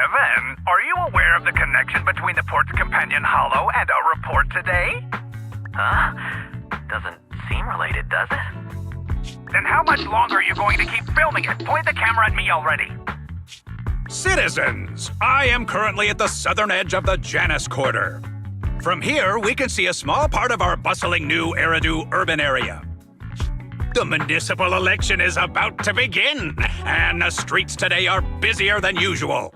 Kevin, are you aware of the connection between the port's companion holo and our report today? Huh? Doesn't seem related, does it? Then how much longer are you going to keep filming it? Point the camera at me already. Citizens, I am currently at the southern edge of the Janus Quarter. From here, we can see a small part of our bustling new Eridu urban area. The municipal election is about to begin, and the streets today are busier than usual.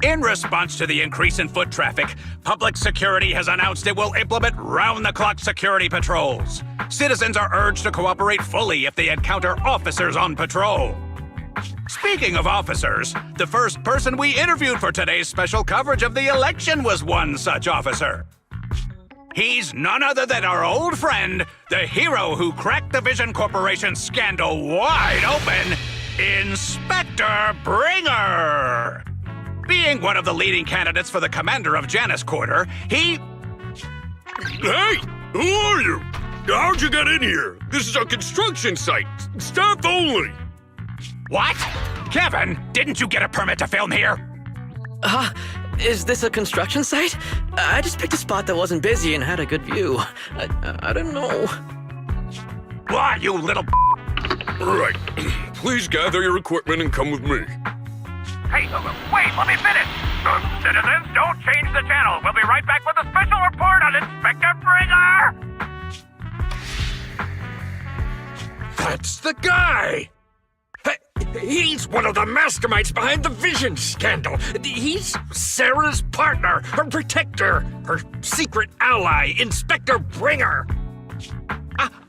In response to the increase in foot traffic, public security has announced it will implement round-the-clock security patrols. Citizens are urged to cooperate fully if they encounter officers on patrol. Speaking of officers, the first person we interviewed for today's special coverage of the election was one such officer. He's none other than our old friend, the hero who cracked the Vision Corporation scandal wide open, Inspector Bringer! Being one of the leading candidates for the commander of Janus Quarter, he... Hey! Who are you? How'd you get in here? This is a construction site. Staff only. What? Kevin, didn't you get a permit to film here? Is this a construction site? I just picked a spot that wasn't busy and had a good view. I don't know. Why, you little... Right. Please gather your equipment and come with me. Hey, wait, let me finish. Citizens, don't change the channel. We'll be right back with a special report on Inspector Bringer. That's the guy! He's one of the masterminds behind the Vision scandal. He's Sarah's partner, her protector, her secret ally, Inspector Bringer.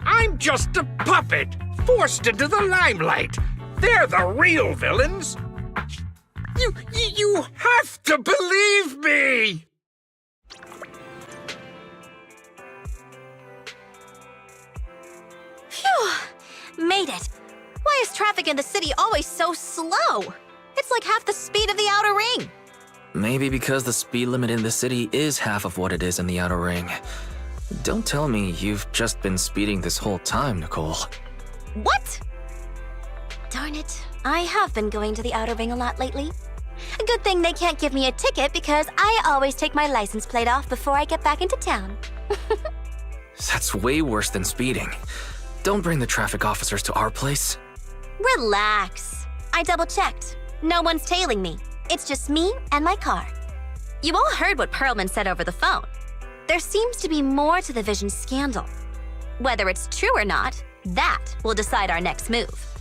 I'm just a puppet, forced into the limelight. They're the real villains. You have to believe me! Phew! Made it. Why is traffic in the city always so slow? It's like half the speed of the outer ring. Maybe because the speed limit in the city is half of what it is in the outer ring. Don't tell me you've just been speeding this whole time, Nicole. What? Darn it. I have been going to the outer ring a lot lately. A good thing they can't give me a ticket because I always take my license plate off before I get back into town. That's way worse than speeding. Don't bring the traffic officers to our place. Relax. I double-checked. No one's tailing me. It's just me and my car. You all heard what Perlman said over the phone. There seems to be more to the Vision scandal. Whether it's true or not, that will decide our next move.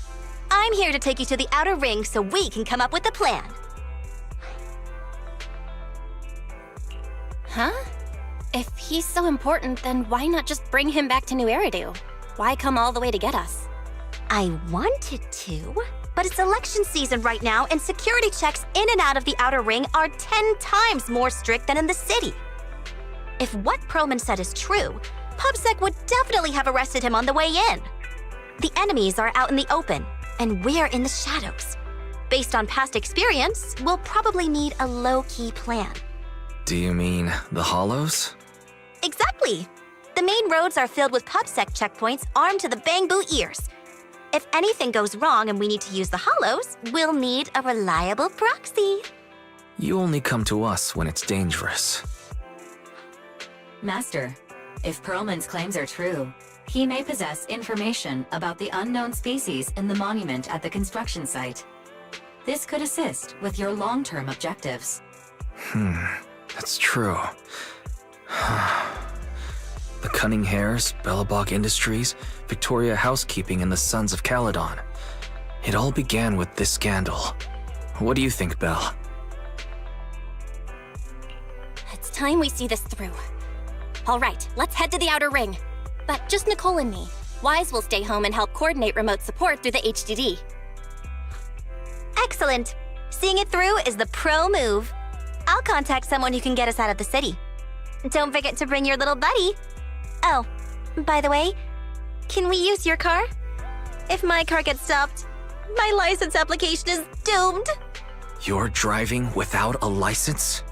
I'm here to take you to the outer ring so we can come up with a plan. Huh? If he's so important, then why not just bring him back to New Eridu? Why come all the way to get us? I wanted to, but it's election season right now and security checks in and out of the outer ring are 10 times more strict than in the city. If what Perlman said is true, PubSec would definitely have arrested him on the way in. The enemies are out in the open, and we're in the shadows. Based on past experience, we'll probably need a low-key plan. Do you mean the hollows? Exactly! The main roads are filled with PubSec checkpoints armed to the bang-boot ears. If anything goes wrong and we need to use the hollows, we'll need a reliable proxy. You only come to us when it's dangerous. Master, if Perlman's claims are true, he may possess information about the unknown species in the monument at the construction site. This could assist with your long-term objectives. That's true. The Cunning Hares, Bellabog Industries, Victoria Housekeeping, and the Sons of Caledon. It all began with this scandal. What do you think, Belle? It's time we see this through. All right, let's head to the outer ring. But just Nicole and me. Wise will stay home and help coordinate remote support through the HDD. Excellent. Seeing it through is the pro move. I'll contact someone who can get us out of the city. Don't forget to bring your little buddy. Oh, by the way, can we use your car? If my car gets stopped, my license application is doomed. You're driving without a license?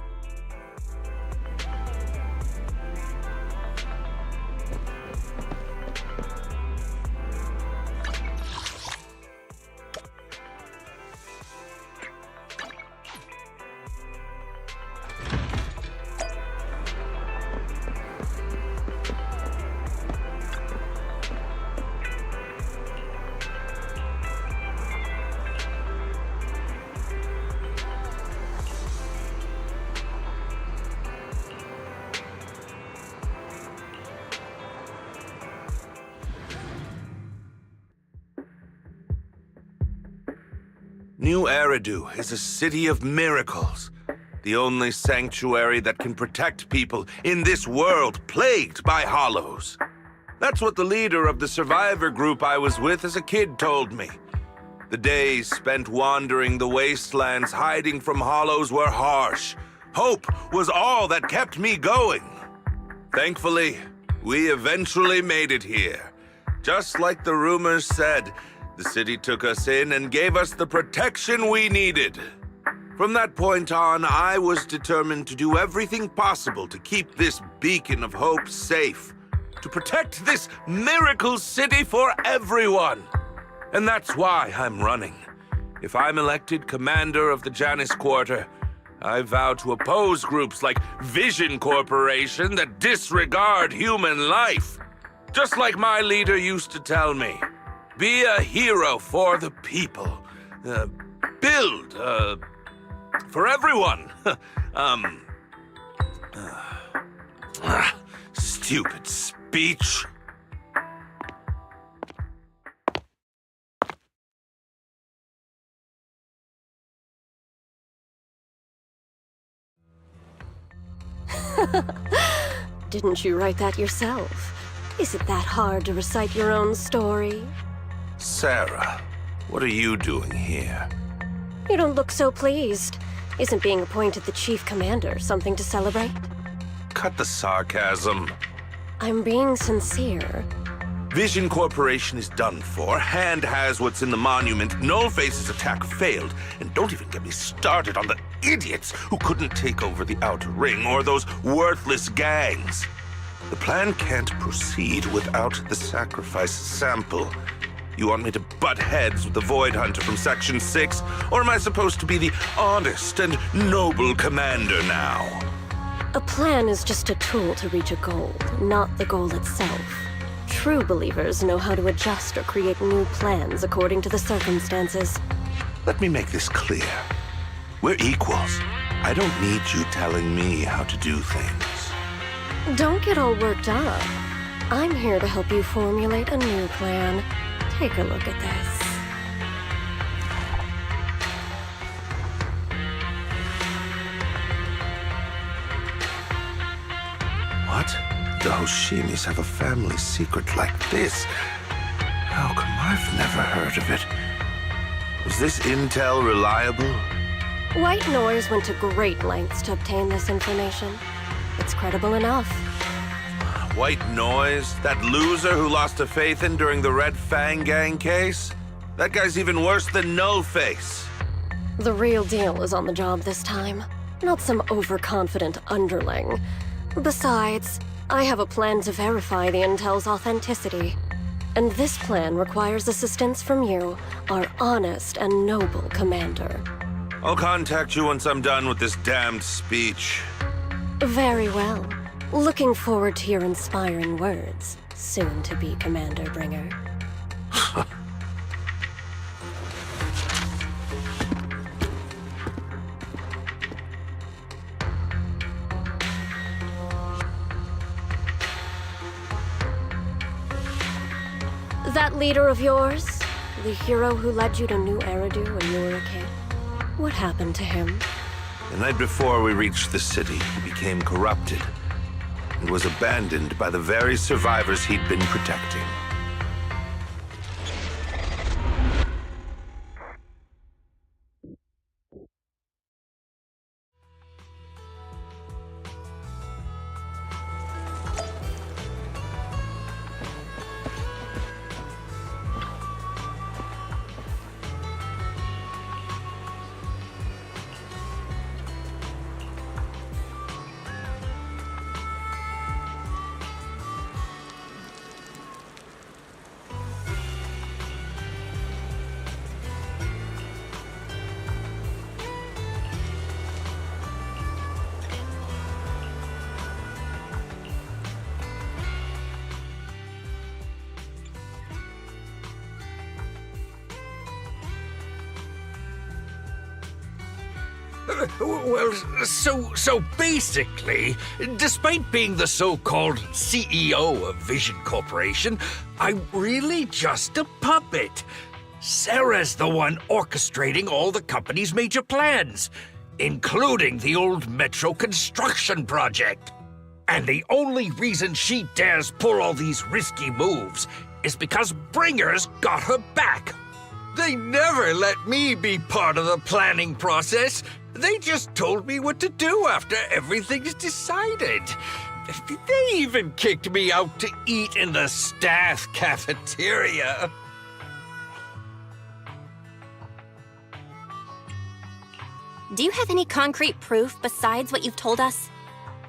New Eridu is a city of miracles. The only sanctuary that can protect people in this world plagued by hollows. That's what the leader of the survivor group I was with as a kid told me. The days spent wandering the wastelands hiding from hollows were harsh. Hope was all that kept me going. Thankfully, we eventually made it here. Just like the rumors said, the city took us in and gave us the protection we needed. From that point on, I was determined to do everything possible to keep this beacon of hope safe, to protect this miracle city for everyone. And that's why I'm running. If I'm elected commander of the Janus Quarter, I vow to oppose groups like Vision Corporation that disregard human life. Just like my leader used to tell me, be a hero for the people. Build, for everyone. Stupid speech. Didn't you write that yourself? Is it that hard to recite your own story? Sarah, what are you doing here? You don't look so pleased. Isn't being appointed the chief commander something to celebrate? Cut the sarcasm. I'm being sincere. Vision Corporation is done for. Hand has what's in the monument. Nullface's attack failed. And don't even get me started on the idiots who couldn't take over the Outer Ring or those worthless gangs. The plan can't proceed without the sacrifice sample. You want me to butt heads with the Void Hunter from Section 6? Or am I supposed to be the honest and noble commander now? A plan is just a tool to reach a goal, not the goal itself. True believers know how to adjust or create new plans according to the circumstances. Let me make this clear. We're equals. I don't need you telling me how to do things. Don't get all worked up. I'm here to help you formulate a new plan. Take a look at this. What? The Hoshimis have a family secret like this? How come I've never heard of it? Was this intel reliable? White Noise went to great lengths to obtain this information. It's credible enough. White Noise? That loser who lost a faith in during the Red Fang Gang case? That guy's even worse than Nullface. The real deal is on the job this time, not some overconfident underling. Besides, I have a plan to verify the intel's authenticity. And this plan requires assistance from you, our honest and noble commander. I'll contact you once I'm done with this damned speech. Very well. Looking forward to your inspiring words, soon to be Commander Bringer. That leader of yours, the hero who led you to New Eridu when you were a kid, what happened to him? The night before we reached the city, he became corrupted and was abandoned by the very survivors he'd been protecting. Well, so basically, despite being the so-called CEO of Vision Corporation, I'm really just a puppet. Sarah's the one orchestrating all the company's major plans, including the old metro construction project. And the only reason she dares pull all these risky moves is because Bringer's got her back. They never let me be part of the planning process. They just told me what to do after everything's decided. They even kicked me out to eat in the staff cafeteria. Do you have any concrete proof besides what you've told us?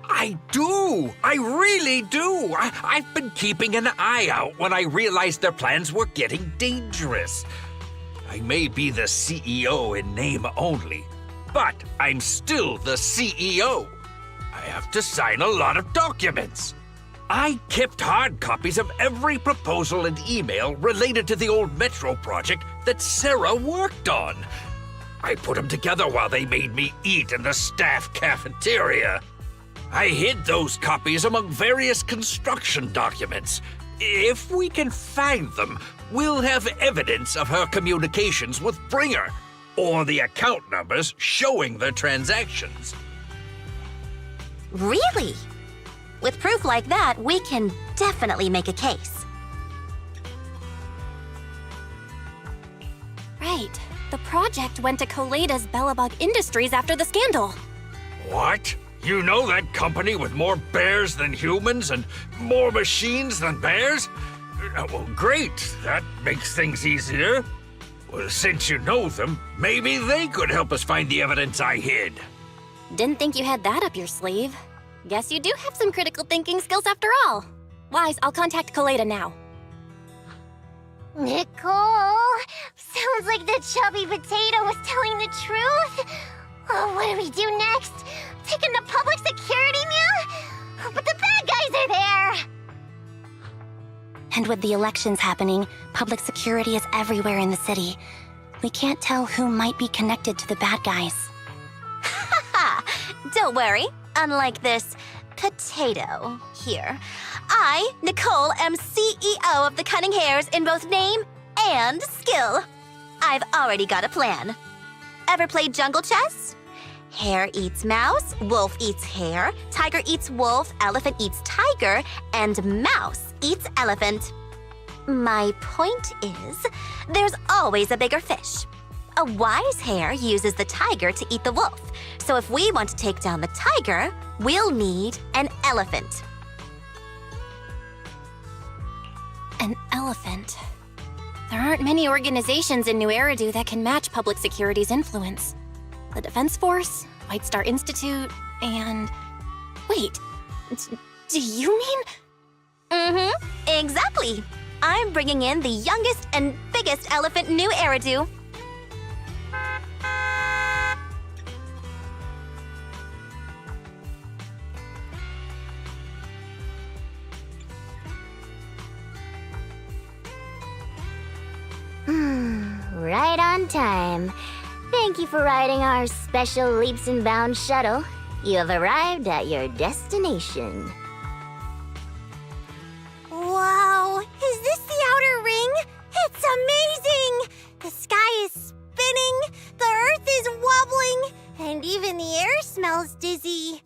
I do! I really do! I've been keeping an eye out when I realized their plans were getting dangerous. I may be the CEO in name only, but I'm still the CEO. I have to sign a lot of documents. I kept hard copies of every proposal and email related to the old metro project that Sarah worked on. I put them together while they made me eat in the staff cafeteria. I hid those copies among various construction documents. If we can find them, we'll have evidence of her communications with Bringer, or the account numbers showing the transactions. Really? With proof like that, we can definitely make a case. Right. The project went to Koleda's Bellabug Industries after the scandal. What? You know that company with more bears than humans and more machines than bears? Well, great. That makes things easier. Well, since you know them, maybe they could help us find the evidence I hid. Didn't think you had that up your sleeve. Guess you do have some critical thinking skills after all. Wise, I'll contact Koleda now. Nicole! Sounds like the chubby potato was telling the truth. Oh, what do we do next? Take him to public security, Mia? But the bad guys are there! And with the elections happening, public security is everywhere in the city. We can't tell who might be connected to the bad guys. Haha! Don't worry. Unlike this potato here, I, Nicole, am CEO of the Cunning Hares in both name and skill. I've already got a plan. Ever played jungle chess? Hare eats mouse, wolf eats hare, tiger eats wolf, elephant eats tiger, and mouse eats elephant. My point is, there's always a bigger fish. A wise hare uses the tiger to eat the wolf. So if we want to take down the tiger, we'll need an elephant. An elephant. There aren't many organizations in New Eridu that can match public security's influence. The Defense Force, White Star Institute, and... Wait, do you mean... Mm-hmm, exactly. I'm bringing in the youngest and biggest elephant in New Eridu. Right on time. Thank you for riding our special leaps and bounds shuttle. You have arrived at your destination. Wow, is this the outer ring? It's amazing! The sky is spinning, the earth is wobbling, and even the air smells dizzy.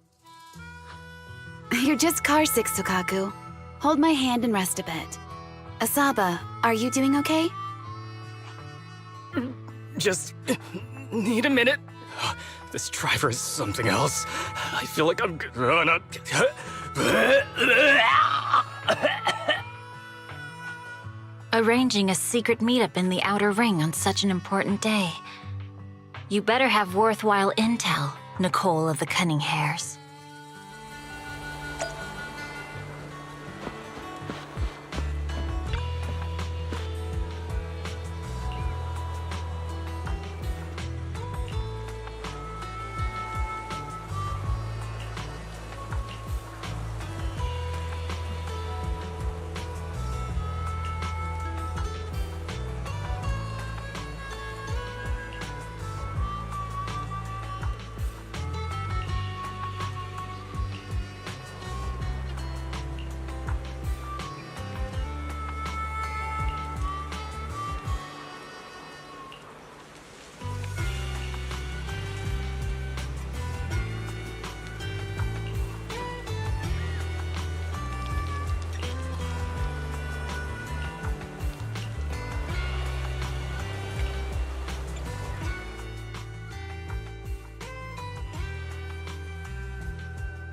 You're just car sick, Sukaku. Hold my hand and rest a bit. Asaba, are you doing okay? Just need a minute. This driver is something else. I feel like I'm gonna... Arranging a secret meetup in the Outer Ring on such an important day. You better have worthwhile intel, Nicole of the Cunning Hares.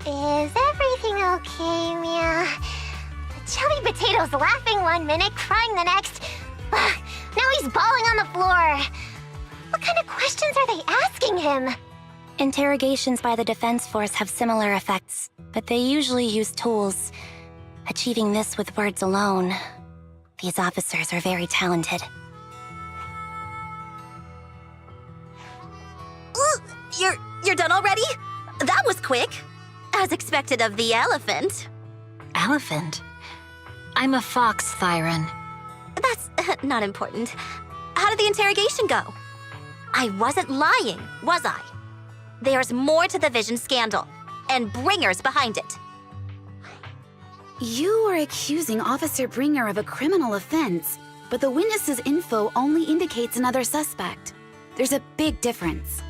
Is everything okay, Mia? Chubby Potato's laughing one minute, crying the next. Now he's bawling on the floor. What kind of questions are they asking him? Interrogations by the Defense Force have similar effects, but they usually use tools. Achieving this with words alone. These officers are very talented. You're done already? That was quick. As expected of the elephant. Elephant? I'm a fox, Thyron. That's not important. How did the interrogation go? I wasn't lying, was I? There's more to the Vision scandal, and Bringer's behind it. You are accusing Officer Bringer of a criminal offense, but the witness's info only indicates another suspect. There's a big difference.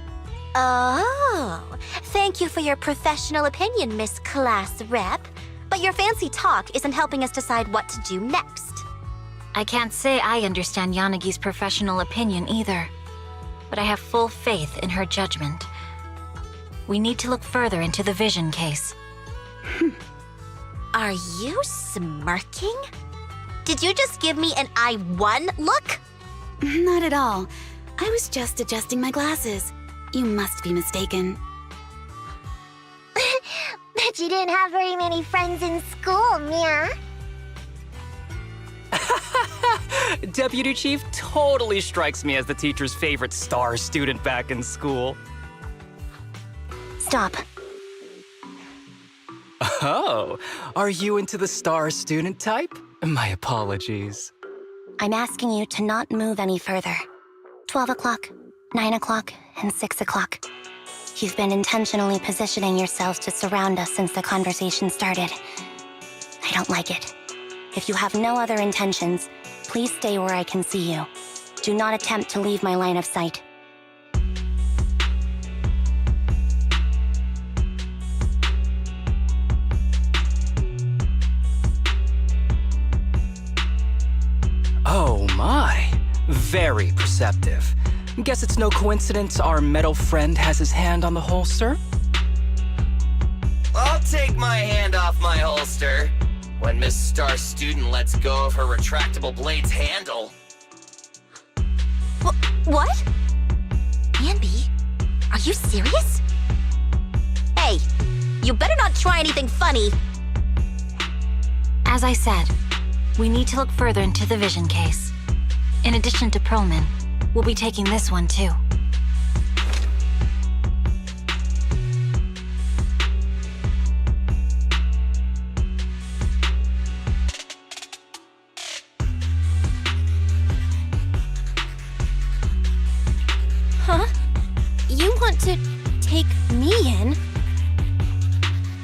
Oh, thank you for your professional opinion, Miss Class Rep. But your fancy talk isn't helping us decide what to do next. I can't say I understand Yanagi's professional opinion either, but I have full faith in her judgment. We need to look further into the Vision case. Are you smirking? Did you just give me an I won look? Not at all. I was just adjusting my glasses. You must be mistaken. Bet you didn't have very many friends in school, Mia. Deputy Chief totally strikes me as the teacher's favorite star student back in school. Stop. Oh, are you into the star student type? My apologies. I'm asking you to not move any further. 12 o'clock, 9 o'clock, and 6 o'clock. You've been intentionally positioning yourselves to surround us since the conversation started. I don't like it. If you have no other intentions, please stay where I can see you. Do not attempt to leave my line of sight. Oh my, very perceptive. Guess it's no coincidence our metal friend has his hand on the holster? I'll take my hand off my holster when Miss Star Student lets go of her retractable blade's handle. What? Anby, are you serious? Hey, you better not try anything funny. As I said, we need to look further into the Vision case. In addition to Perlman, we'll be taking this one too. Huh? You want to take me in?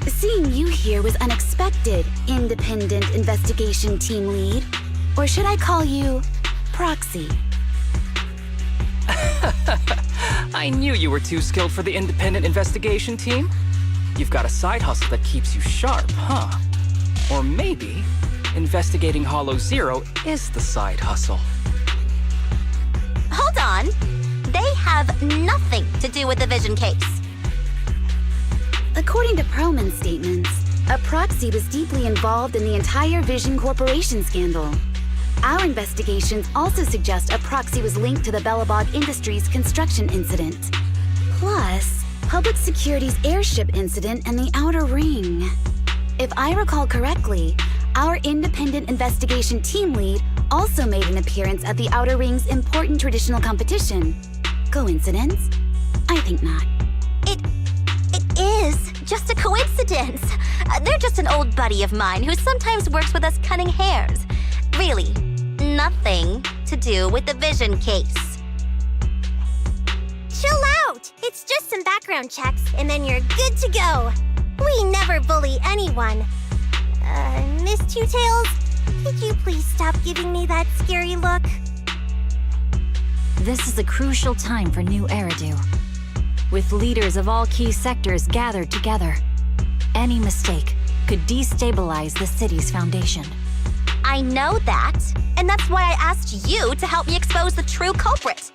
Seeing you here was unexpected, Independent Investigation Team Lead. Or should I call you Proxy? I knew you were too skilled for the Independent Investigation Team. You've got a side hustle that keeps you sharp, huh? Or maybe investigating Hollow Zero is the side hustle. Hold on. They have nothing to do with the Vision case. According to Perlman's statements, a proxy was deeply involved in the entire Vision Corporation scandal. Our investigations also suggest a proxy was linked to the Bellabog Industries construction incident. Plus, Public Security's airship incident and the Outer Ring. If I recall correctly, our Independent Investigation Team Lead also made an appearance at the Outer Ring's important traditional competition. Coincidence? I think not. It is just a coincidence. They're just an old buddy of mine who sometimes works with us cutting hairs. Really, nothing to do with the Vision case. Chill out! It's just some background checks, and then you're good to go. We never bully anyone. Miss Two Tails, could you please stop giving me that scary look? This is a crucial time for New Eridu. With leaders of all key sectors gathered together, any mistake could destabilize the city's foundation. I know that, and that's why I asked you to help me expose the true culprit.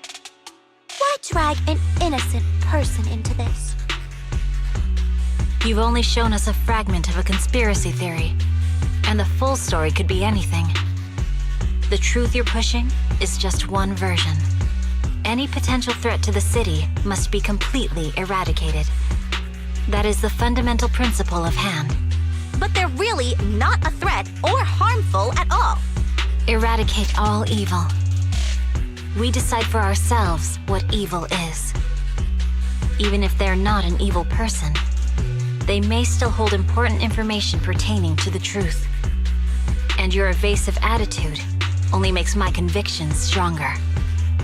Why drag an innocent person into this? You've only shown us a fragment of a conspiracy theory, and the full story could be anything. The truth you're pushing is just one version. Any potential threat to the city must be completely eradicated. That is the fundamental principle of hand. But they're really not a threat or harmful at all. Eradicate all evil. We decide for ourselves what evil is. Even if they're not an evil person, they may still hold important information pertaining to the truth. And your evasive attitude only makes my convictions stronger.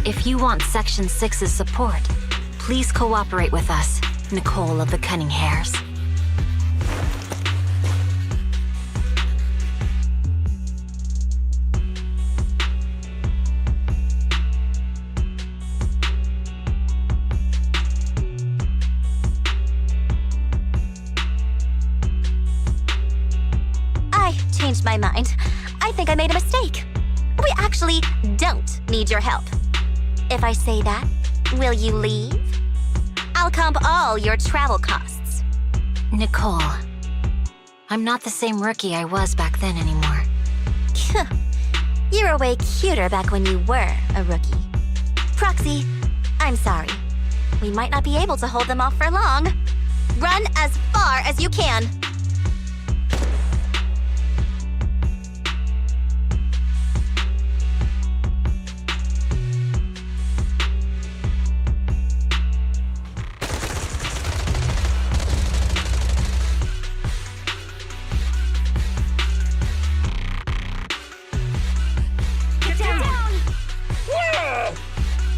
If you want Section 6's support, please cooperate with us, Nicole of the Cunning Hairs. I changed my mind. I think I made a mistake. We actually don't need your help. If I say that, will you leave? I'll comp all your travel costs. Nicole, I'm not the same rookie I was back then anymore. You were way cuter back when you were a rookie. Proxy, I'm sorry. We might not be able to hold them off for long. Run as far as you can.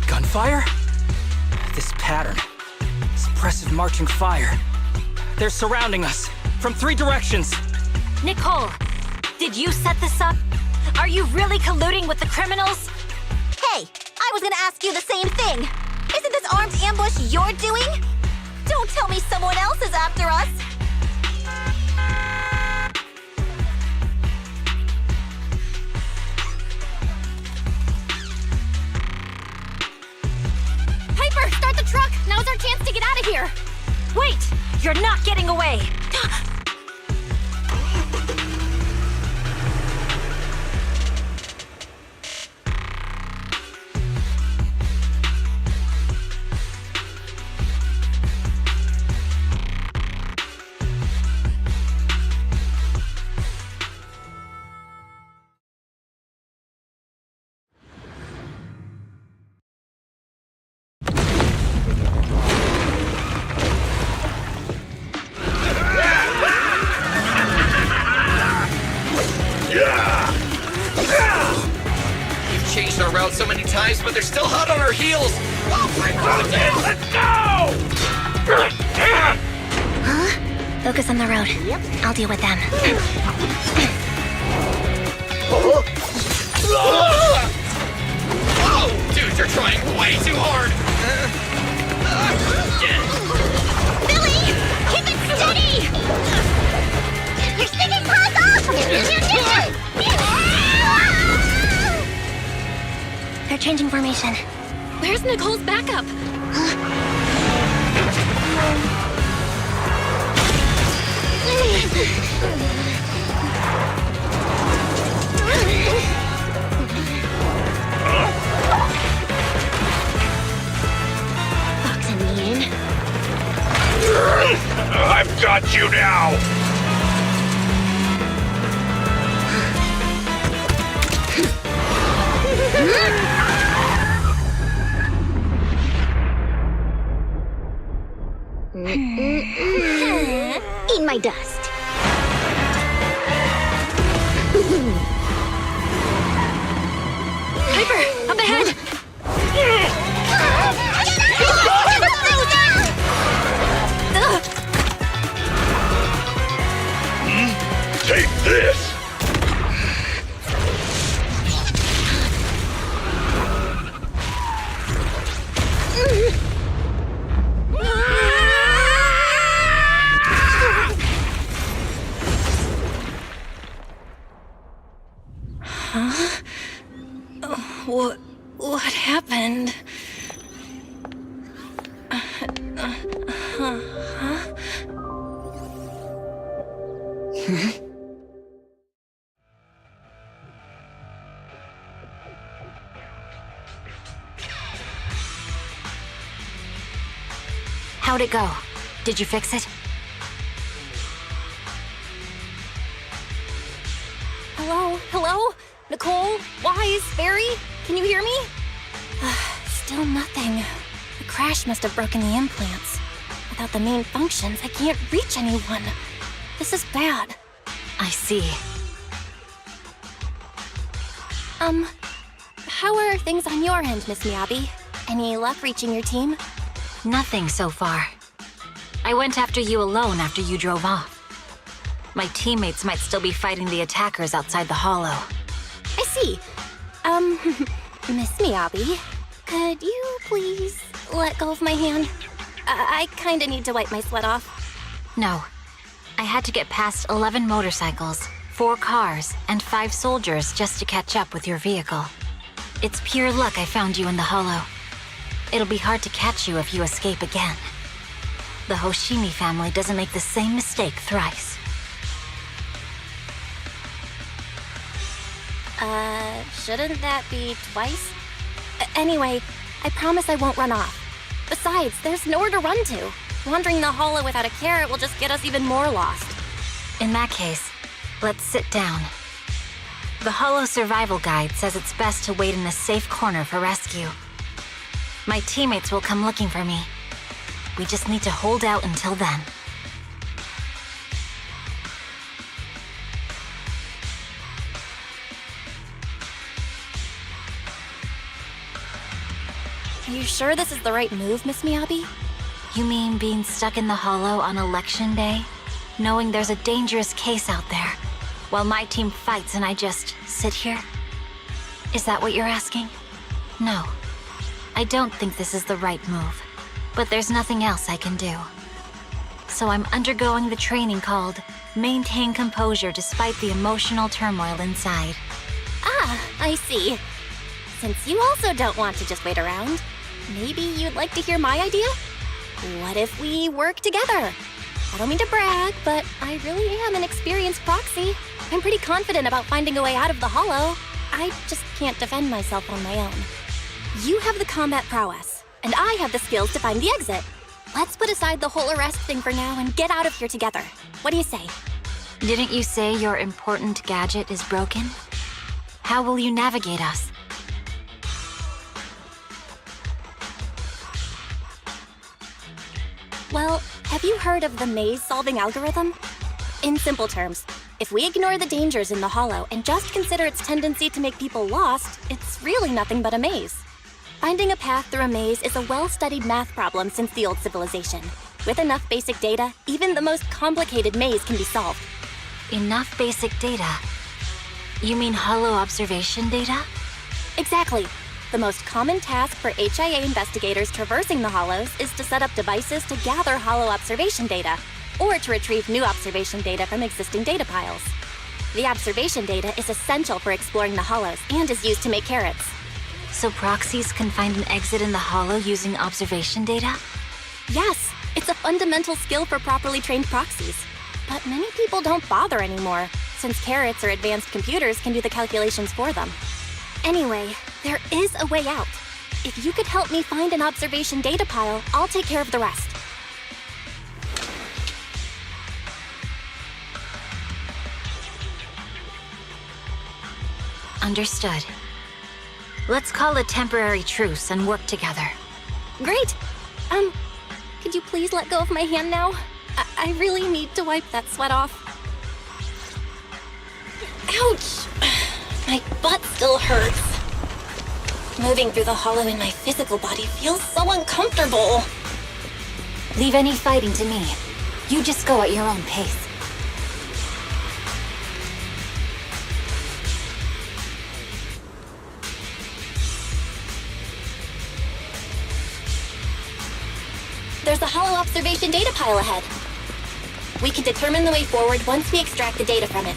Gunfire? This pattern. Suppressive marching fire. They're surrounding us from 3 directions. Nicole, did you set this up? Are you really colluding with the criminals? Hey, I was gonna ask you the same thing. Isn't this armed ambush you're doing? Don't tell me someone else is after us. Piper, start the truck! Now's our chance to get out of here! Wait! You're not getting away! We've changed our route so many times, but they're still hot on our heels. Oh my goodness! Let's go! Huh? Focus on the road. Yep. I'll deal with them. Oh, dude, you're trying way too hard. Billy! Keep it steady! You're sticking paws off! They're changing formation. Where's Nicole's backup? Fox in the inn. I've got you now! Eat my dust. Piper, up ahead! Take this! What happened? How'd it go? Did you fix it? Hello? Hello? Nicole? Wise? Barry? Can you hear me? Still nothing. The crash must have broken the implants. Without the main functions, I can't reach anyone. This is bad. I see. How are things on your end, Miss Miyabi? Any luck reaching your team? Nothing so far. I went after you alone after you drove off. My teammates might still be fighting the attackers outside the hollow. I see. Miss Miyabi, could you please let go of my hand? I kinda need to wipe my sweat off. No. I had to get past 11 motorcycles, 4 cars, and 5 soldiers just to catch up with your vehicle. It's pure luck I found you in the hollow. It'll be hard to catch you if you escape again. The Hoshimi family doesn't make the same mistake thrice. Shouldn't that be twice? Anyway, I promise I won't run off. Besides, there's nowhere to run to. Wandering the hollow without a carrot will just get us even more lost. In that case, let's sit down. The hollow survival guide says it's best to wait in a safe corner for rescue. My teammates will come looking for me. We just need to hold out until then. Are you sure this is the right move, Miss Miyabi? You mean being stuck in the hollow on election day? Knowing there's a dangerous case out there, while my team fights and I just sit here? Is that what you're asking? No. I don't think this is the right move, but there's nothing else I can do. So I'm undergoing the training called Maintain Composure Despite the Emotional Turmoil Inside. Ah, I see. Since you also don't want to just wait around, maybe you'd like to hear my idea? What if we work together? I don't mean to brag, but I really am an experienced proxy. I'm pretty confident about finding a way out of the hollow. I just can't defend myself on my own. You have the combat prowess, and I have the skills to find the exit. Let's put aside the whole arrest thing for now and get out of here together. What do you say? Didn't you say your important gadget is broken? How will you navigate us? Well, have you heard of the maze-solving algorithm? In simple terms, if we ignore the dangers in the hollow and just consider its tendency to make people lost, it's really nothing but a maze. Finding a path through a maze is a well-studied math problem since the old civilization. With enough basic data, even the most complicated maze can be solved. Enough basic data? You mean hollow observation data? Exactly. The most common task for HIA investigators traversing the hollows is to set up devices to gather hollow observation data, or to retrieve new observation data from existing data piles. The observation data is essential for exploring the hollows and is used to make carrots. So proxies can find an exit in the hollow using observation data? Yes, it's a fundamental skill for properly trained proxies. But many people don't bother anymore, since carrots or advanced computers can do the calculations for them. Anyway, there is a way out. If you could help me find an observation data pile, I'll take care of the rest. Understood. Let's call a temporary truce and work together. Great! Could you please let go of my hand now? I really need to wipe that sweat off. Ouch! My butt still hurts. Moving through the hollow in my physical body feels so uncomfortable. Leave any fighting to me. You just go at your own pace. There's a hollow observation data pile ahead. We can determine the way forward once we extract the data from it.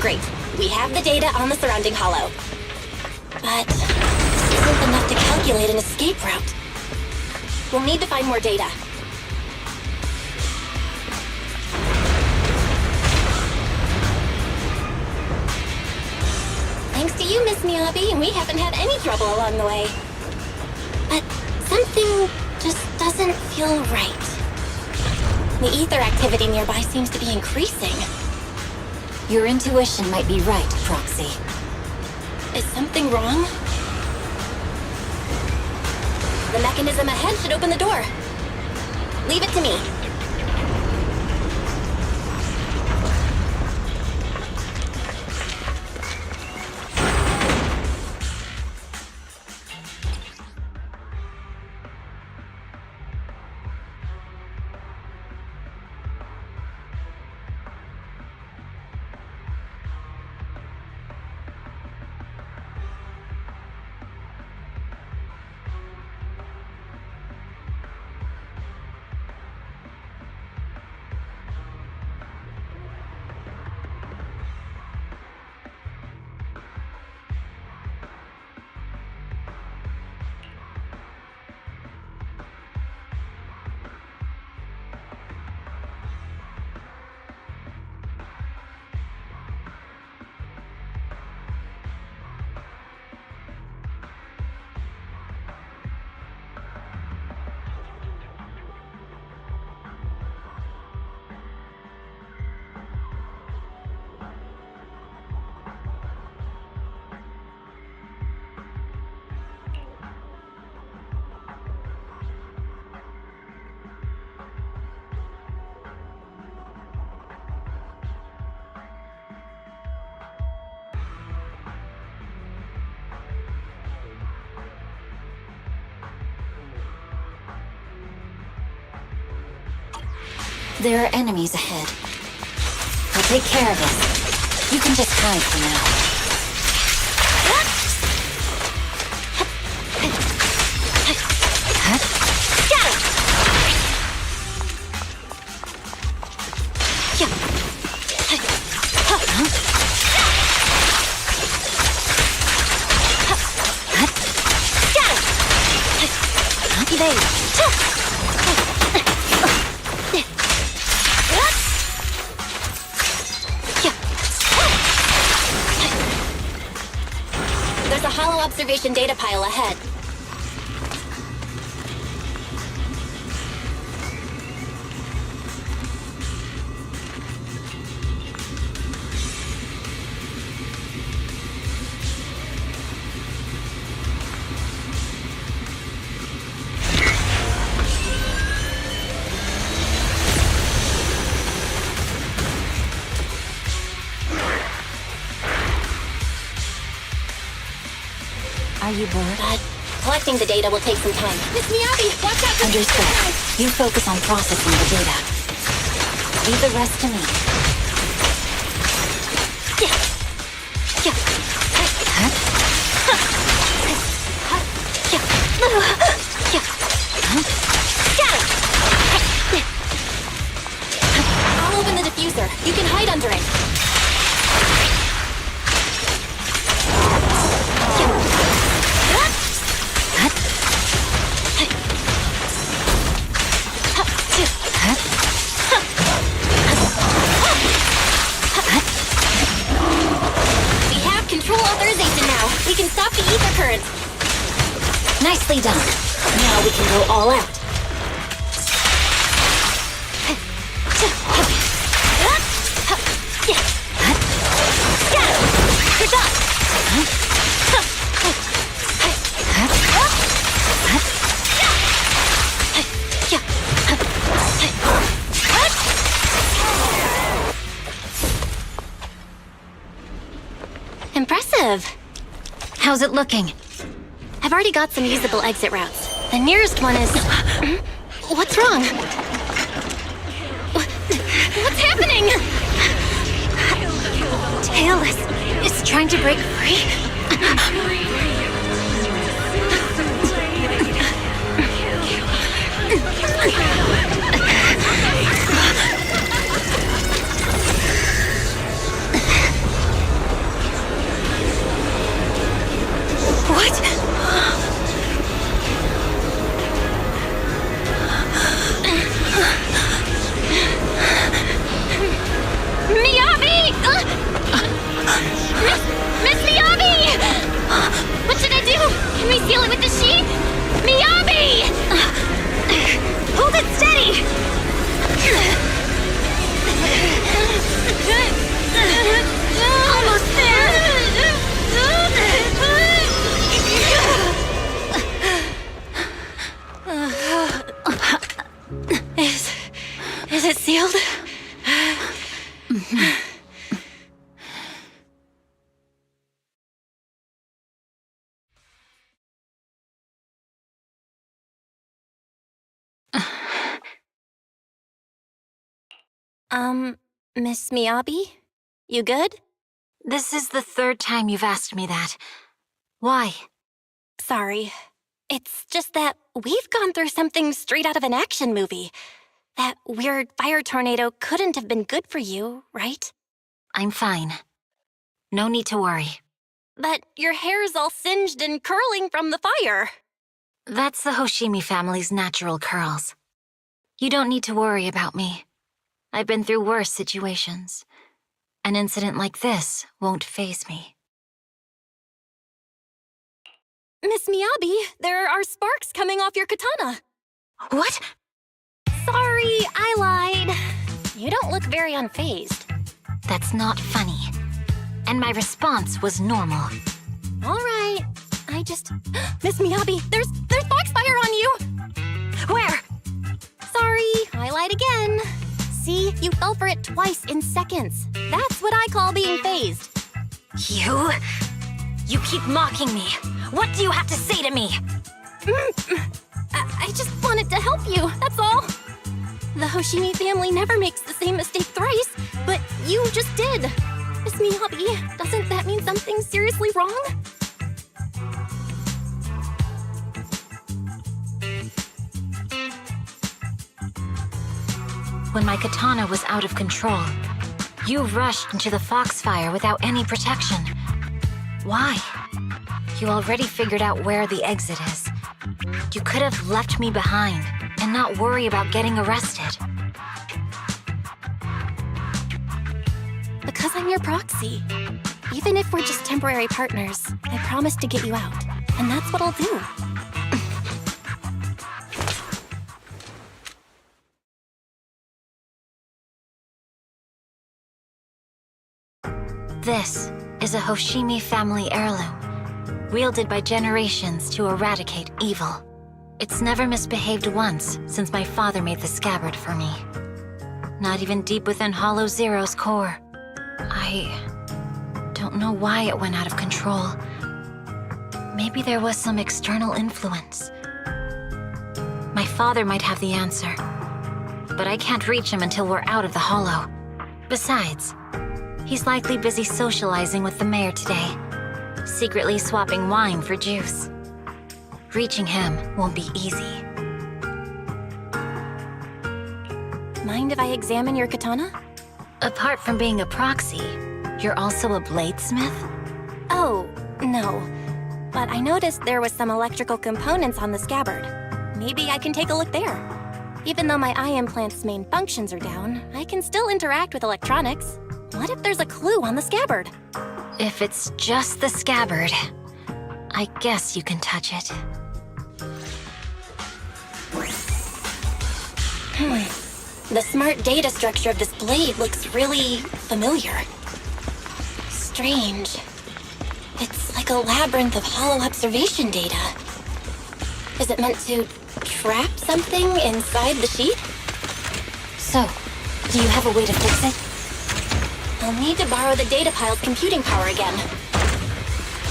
Great. We have the data on the surrounding hollow. But this isn't enough to calculate an escape route. We'll need to find more data. Thanks to you, Miss Miyabi, we haven't had any trouble along the way. But something just doesn't feel right. The ether activity nearby seems to be increasing. Your intuition might be right, Proxy. Is something wrong? The mechanism ahead should open the door. Leave it to me. There are enemies ahead. I'll take care of this. You can just hide for now. There's a hollow observation data pile ahead. Are you bored? Collecting the data will take some time. Miss Miyabi, watch out for Understood. You focus on processing the data. Leave the rest to me. I'll open the diffuser. You can hide under it. We can stop the ether currents. Nicely done. Now we can go all out. Impressive. How's it looking? I've already got some usable exit routes. The nearest one is... What's wrong? What's happening? Tailless is trying to break free? Is it sealed? Miss Miyabi? You good? This is the third time you've asked me that. Why? Sorry. It's just that we've gone through something straight out of an action movie. That weird fire tornado couldn't have been good for you, right? I'm fine. No need to worry. But your hair's all singed and curling from the fire. That's the Hoshimi family's natural curls. You don't need to worry about me. I've been through worse situations. An incident like this won't faze me. Miss Miyabi, there are sparks coming off your katana. What? Sorry, I lied. You don't look very unfazed. That's not funny. And my response was normal. All right. I just... Miss Miyabi, there's foxfire on you! Where? Sorry, I lied again. See, you fell for it twice in seconds. That's what I call being phased. You? You keep mocking me. What do you have to say to me? I just wanted to help you, that's all. The Hoshimi family never makes the same mistake thrice, but you just did. Miss Miyabi, doesn't that mean something's seriously wrong? When my katana was out of control, you rushed into the foxfire without any protection. Why? You already figured out where the exit is. You could have left me behind and not worry about getting arrested. Because I'm your proxy. Even if we're just temporary partners, I promise to get you out. And that's what I'll do. This is a Hoshimi family heirloom, wielded by generations to eradicate evil. It's never misbehaved once since my father made the scabbard for me. Not even deep within Hollow Zero's core. I don't know why it went out of control. Maybe there was some external influence. My father might have the answer, but I can't reach him until we're out of the Hollow. Besides, he's likely busy socializing with the mayor today, secretly swapping wine for juice. Reaching him won't be easy. Mind if I examine your katana? Apart from being a proxy, you're also a bladesmith? Oh, no. But I noticed there was some electrical components on the scabbard. Maybe I can take a look there. Even though my eye implant's main functions are down, I can still interact with electronics. What if there's a clue on the scabbard? If it's just the scabbard, I guess you can touch it. The smart data structure of this blade looks really familiar. Strange. It's like a labyrinth of hollow observation data. Is it meant to trap something inside the sheath? So, do you have a way to fix it? I'll need to borrow the data pile's computing power again.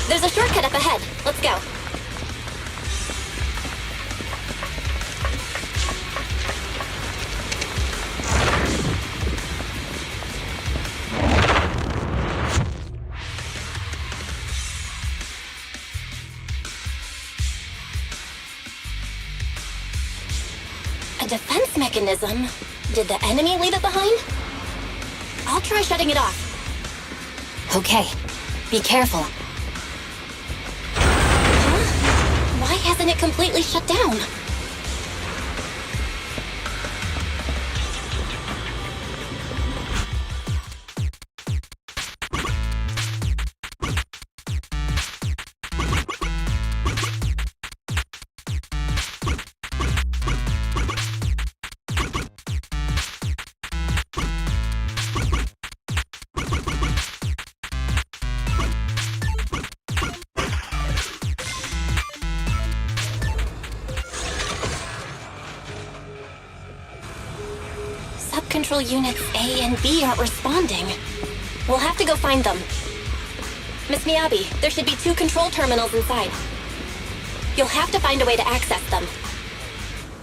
There's a shortcut up ahead. Let's go. A defense mechanism? Did the enemy leave it behind? I'll try shutting it off. Okay, be careful. Huh? Why hasn't it completely shut down? Sub-control units A and B aren't responding. We'll have to go find them. Miss Miyabi, there should be 2 control terminals inside. You'll have to find a way to access them.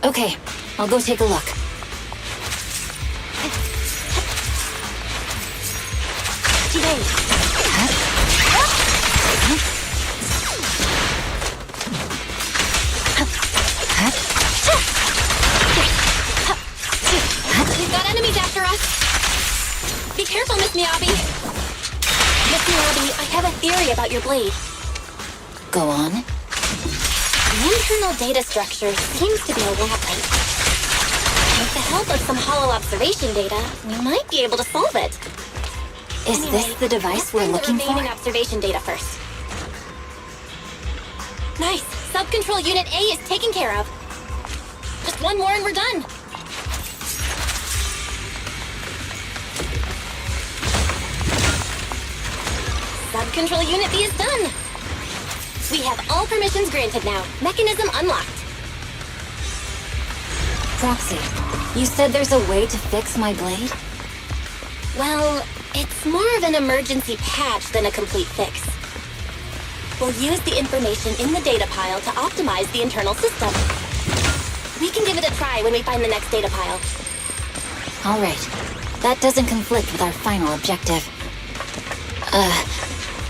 Okay, I'll go take a look. We've got enemies after us! Be careful, Miss Miyabi! Miss Miyabi, I have a theory about your blade. Go on. The internal data structure seems to be a labyrinth. With the help of some hollow observation data, we might be able to solve it. Is this the device we're looking the for? remaining observation data first. Nice! Sub-control unit A is taken care of. Just one more and we're done. Sub-control unit B is done. We have all permissions granted now. Mechanism unlocked. Proxy, you said there's a way to fix my blade? Well, it's more of an emergency patch than a complete fix. We'll use the information in the data pile to optimize the internal system. We can give it a try when we find the next data pile. All right. That doesn't conflict with our final objective.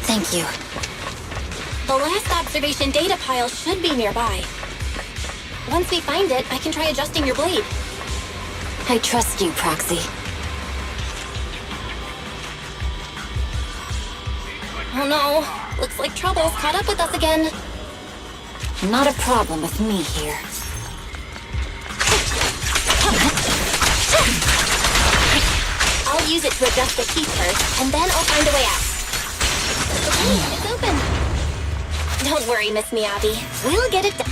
Thank you. The last observation data pile should be nearby. Once we find it, I can try adjusting your blade. I trust you, Proxy. Oh no, looks like trouble's caught up with us again. Not a problem with me here. I'll use it to adjust the key first, and then I'll find a way out. Okay, it's open. Don't worry, Miss Miyabi. We'll get it done.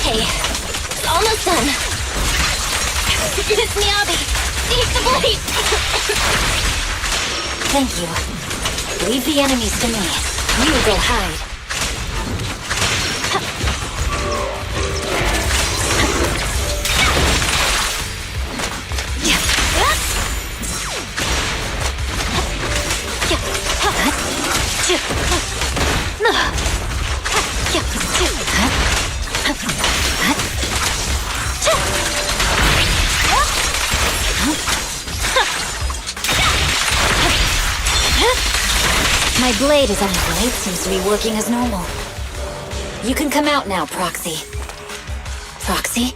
Okay, it's almost done. Miss Miyabi, seize the blade! Thank you. Leave the enemies to me. You go hide. My blade is on. Blade seems to be working as normal. You can come out now, Proxy. Proxy?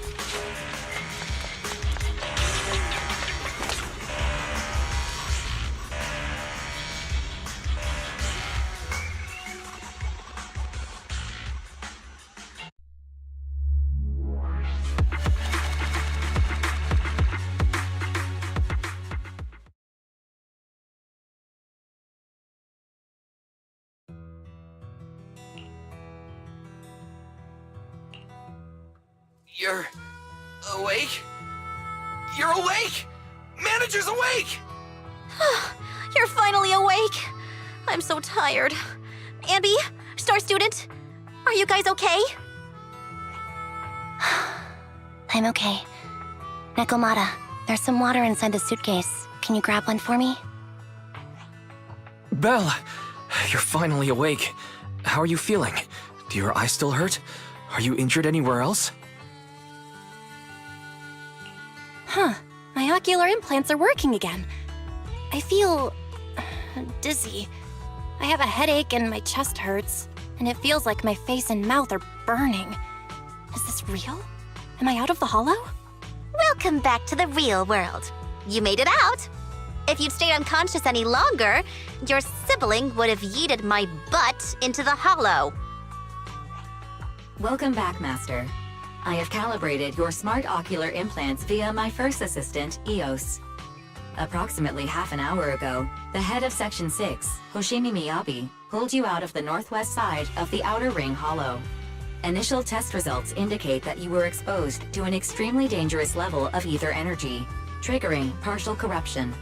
You're awake? You're awake! Manager's awake! You're finally awake. I'm so tired. Ambi, Star Student, are you guys okay? I'm okay. Nekomata, there's some water inside the suitcase. Can you grab one for me? Belle, you're finally awake. How are you feeling? Do your eyes still hurt? Are you injured anywhere else? Huh. My ocular implants are working again. I feel dizzy. I have a headache and my chest hurts. and it feels like my face and mouth are burning. Is this real? Am I out of the hollow? Welcome back to the real world. You made it out. If you'd stayed unconscious any longer, your sibling would have yeeted my butt into the hollow. Welcome back, Master. I have calibrated your smart ocular implants via my first assistant, EOS. Approximately half an hour ago, the head of Section 6, Hoshimi Miyabi, pulled you out of the northwest side of the Outer Ring Hollow. Initial test results indicate that you were exposed to an extremely dangerous level of ether energy, triggering partial corruption.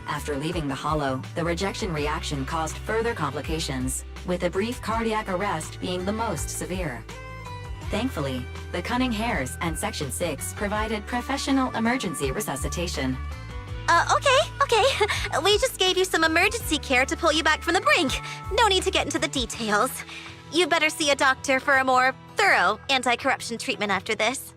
After leaving the hollow, the rejection reaction caused further complications, with a brief cardiac arrest being the most severe. Thankfully, the Cunning Hares and Section 6 provided professional emergency resuscitation. Okay. We just gave you some emergency care to pull you back from the brink. No need to get into the details. You better see a doctor for a more thorough anti-corruption treatment after this.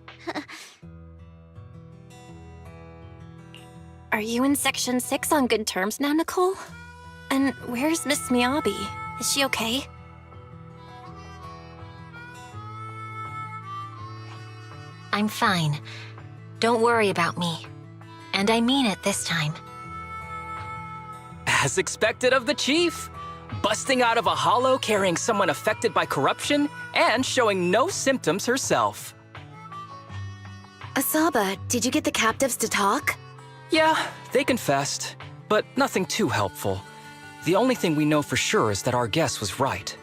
Are you in Section 6 on good terms now, Nicole? And where's Miss Miyabi? Is she okay? I'm fine. Don't worry about me. And I mean it this time. As expected of the Chief. Busting out of a hollow carrying someone affected by corruption and showing no symptoms herself. Asaba, did you get the captives to talk? Yeah, they confessed, but nothing too helpful. The only thing we know for sure is that our guess was right.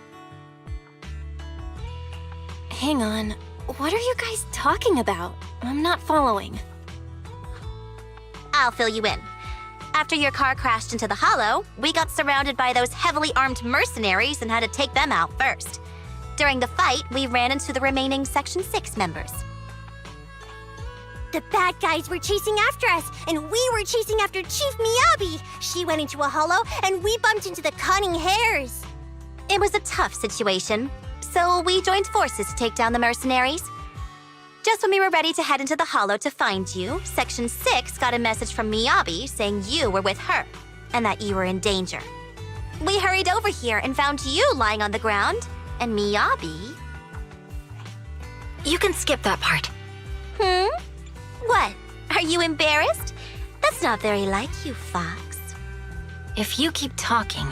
Hang on. What are you guys talking about? I'm not following. I'll fill you in. After your car crashed into the hollow, we got surrounded by those heavily armed mercenaries and had to take them out first. During the fight, we ran into the remaining Section 6 members. The bad guys were chasing after us, and we were chasing after Chief Miyabi. She went into a hollow, and we bumped into the Cunning Hares. It was a tough situation, so we joined forces to take down the mercenaries. Just when we were ready to head into the hollow to find you, Section 6 got a message from Miyabi saying you were with her, and that you were in danger. We hurried over here and found you lying on the ground, and Miyabi... You can skip that part. What? Are you embarrassed? That's not very like you, Fox. If you keep talking,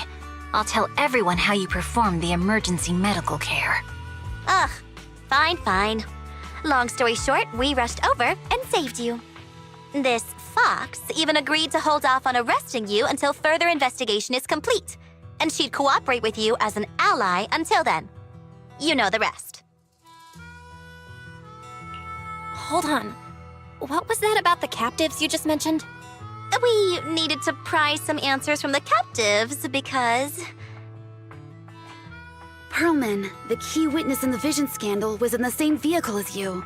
I'll tell everyone how you performed the emergency medical care. Ugh, fine. Long story short, we rushed over and saved you. This Fox even agreed to hold off on arresting you until further investigation is complete, and she'd cooperate with you as an ally until then. You know the rest. Hold on. What was that about the captives you just mentioned? We needed to pry some answers from the captives because... Perlman, the key witness in the Vision scandal, was in the same vehicle as you.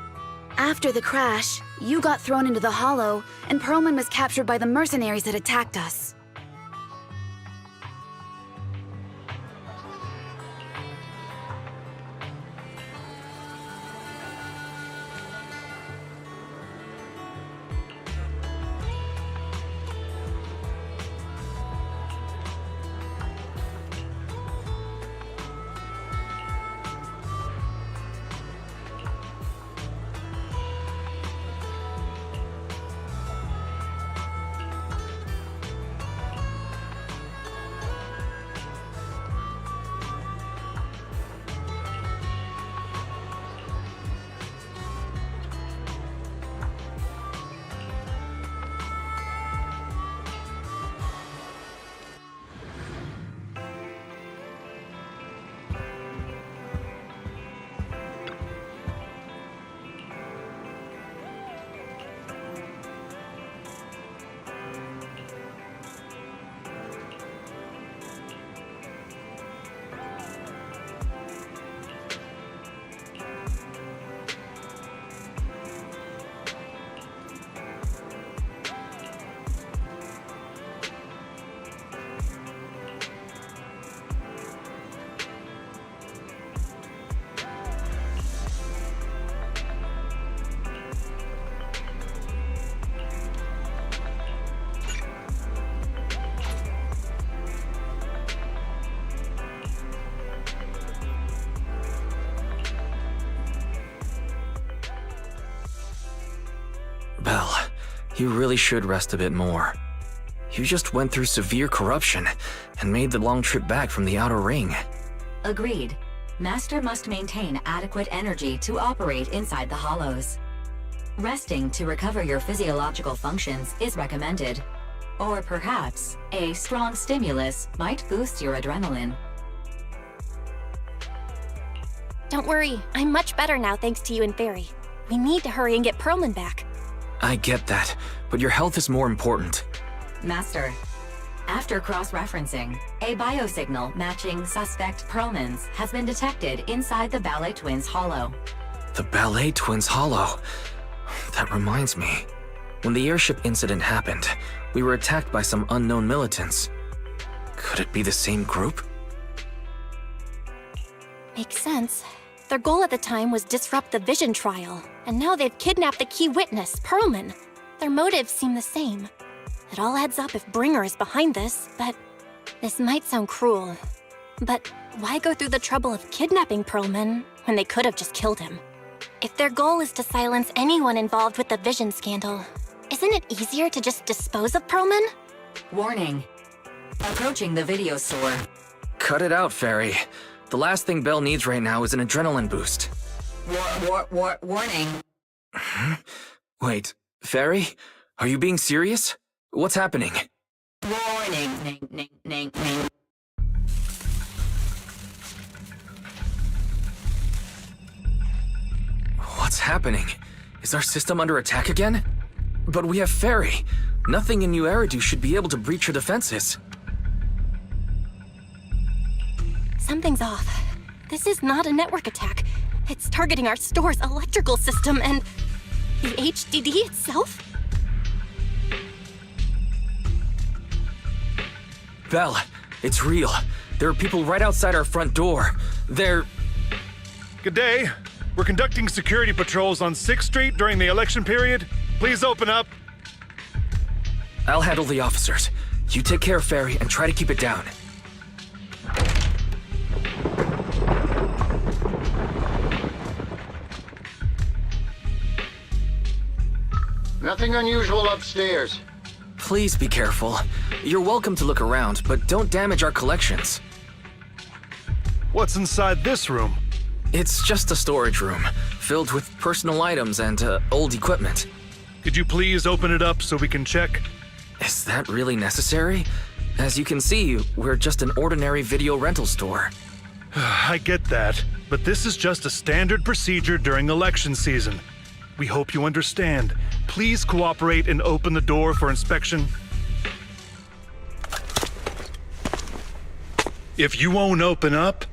After the crash, you got thrown into the hollow, and Perlman was captured by the mercenaries that attacked us. Belle, you really should rest a bit more. You just went through severe corruption and made the long trip back from the outer ring. Agreed. Master must maintain adequate energy to operate inside the hollows. Resting to recover your physiological functions is recommended. Or perhaps, a strong stimulus might boost your adrenaline. Don't worry, I'm much better now thanks to you and Fairy. We need to hurry and get Perlman back. I get that, but your health is more important. Master, after cross-referencing, a biosignal matching suspect Perlman's has been detected inside the Ballet Twins hollow. The Ballet Twins hollow? That reminds me. When the airship incident happened, we were attacked by some unknown militants. Could it be the same group? Makes sense. Their goal at the time was disrupt the Vision trial, and now they've kidnapped the key witness, Perlman. Their motives seem the same. It all adds up if Bringer is behind this, but this might sound cruel. But why go through the trouble of kidnapping Perlman when they could have just killed him? If their goal is to silence anyone involved with the Vision scandal, isn't it easier to just dispose of Perlman? Warning. Approaching the video store. Cut it out, Fairy. The last thing Belle needs right now is an adrenaline boost. Warning. Wait, Fairy? Are you being serious? What's happening? Warning. What's happening? Is our system under attack again? But we have Fairy. Nothing in New Eridu should be able to breach her defenses. Something's off. This is not a network attack. It's targeting our store's electrical system and the HDD itself? Belle, it's real. There are people right outside our front door. They're... Good day. We're conducting security patrols on 6th Street during the election period. Please open up. I'll handle the officers. You take care of Fairy and try to keep it down. Nothing unusual upstairs. Please be careful. You're welcome to look around, but don't damage our collections. What's inside this room? It's just a storage room, filled with personal items and old equipment. Could you please open it up so we can check? Is that really necessary? As you can see, we're just an ordinary video rental store. I get that, but this is just a standard procedure during election season. We hope you understand. Please cooperate and open the door for inspection. If you won't open up,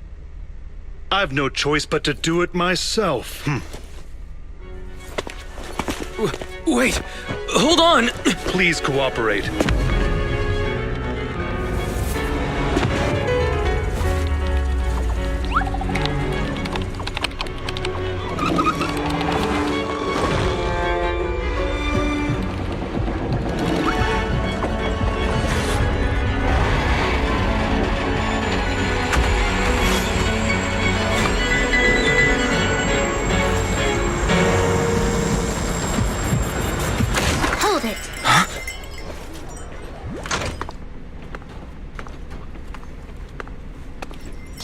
I've no choice but to do it myself. Wait! Hold on! Please cooperate.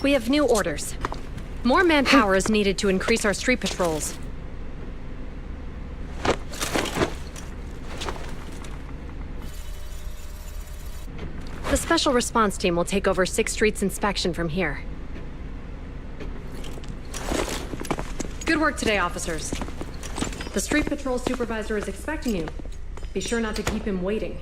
We have new orders. More manpower is needed to increase our street patrols. The Special Response Team will take over 6th Street's inspection from here. Good work today, officers. The street patrol supervisor is expecting you. Be sure not to keep him waiting.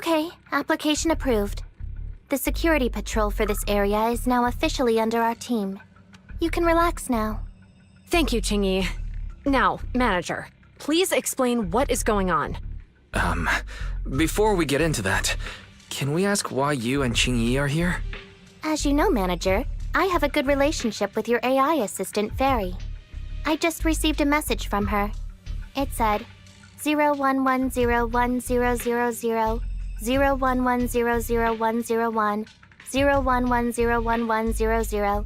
Okay, application approved. The security patrol for this area is now officially under our team. You can relax now. Thank you, Qingyi. Now, manager, please explain what is going on. Before we get into that, can we ask why you and Qingyi are here? As you know, manager, I have a good relationship with your AI assistant, Fairy. I just received a message from her. It said, 01101000, 01100101, 01101100,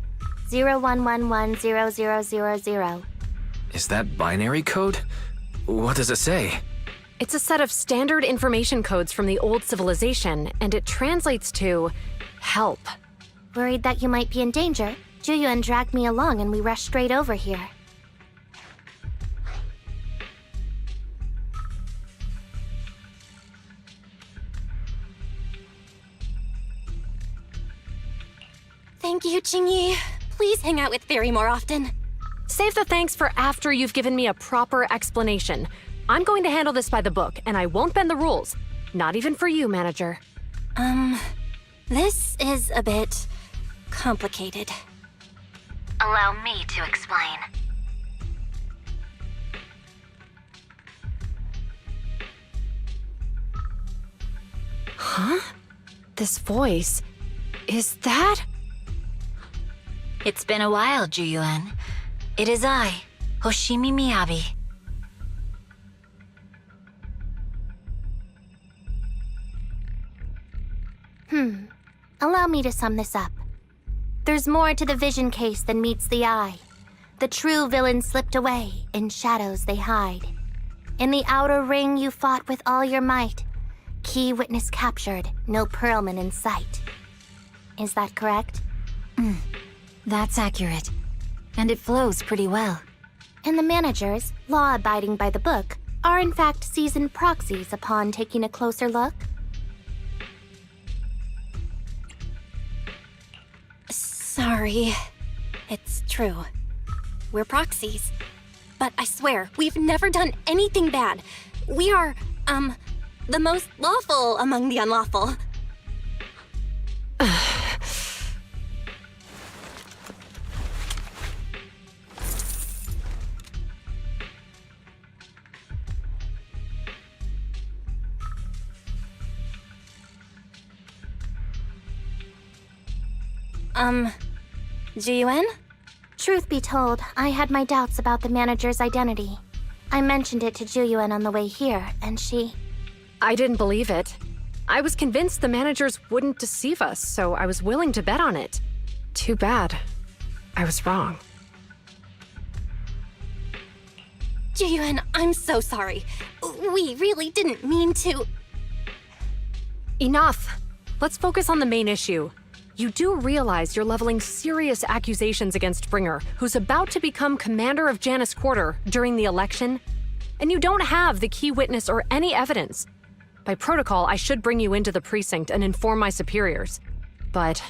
01110000. Is that binary code? What does it say? It's a set of standard information codes from the old civilization, and it translates to help. Worried that you might be in danger, Juyuan dragged me along and we rushed straight over here. Thank you, Qingyi. Please hang out with Fairy more often. Save the thanks for after you've given me a proper explanation. I'm going to handle this by the book, and I won't bend the rules. Not even for you, manager. This is a bit complicated. Allow me to explain. Huh? This voice... is that... It's been a while, Juyuan. It is I, Hoshimi Miyabi. Allow me to sum this up. There's more to the vision case than meets the eye. The true villain slipped away, in shadows they hide. In the outer ring you fought with all your might. Key witness captured, no Pearlman in sight. Is that correct? That's accurate. And it flows pretty well. And the managers, law-abiding by the book, are in fact seasoned proxies upon taking a closer look? Sorry. It's true. We're proxies. But I swear, we've never done anything bad. We are, the most lawful among the unlawful. Juyuan? Truth be told, I had my doubts about the manager's identity. I mentioned it to Juyuan on the way here, and she... I didn't believe it. I was convinced the managers wouldn't deceive us, so I was willing to bet on it. Too bad. I was wrong. Juyuan, I'm so sorry. We really didn't mean to... Enough! Let's focus on the main issue. You do realize you're leveling serious accusations against Bringer, who's about to become commander of Janus Quarter during the election? And you don't have the key witness or any evidence. By protocol, I should bring you into the precinct and inform my superiors. But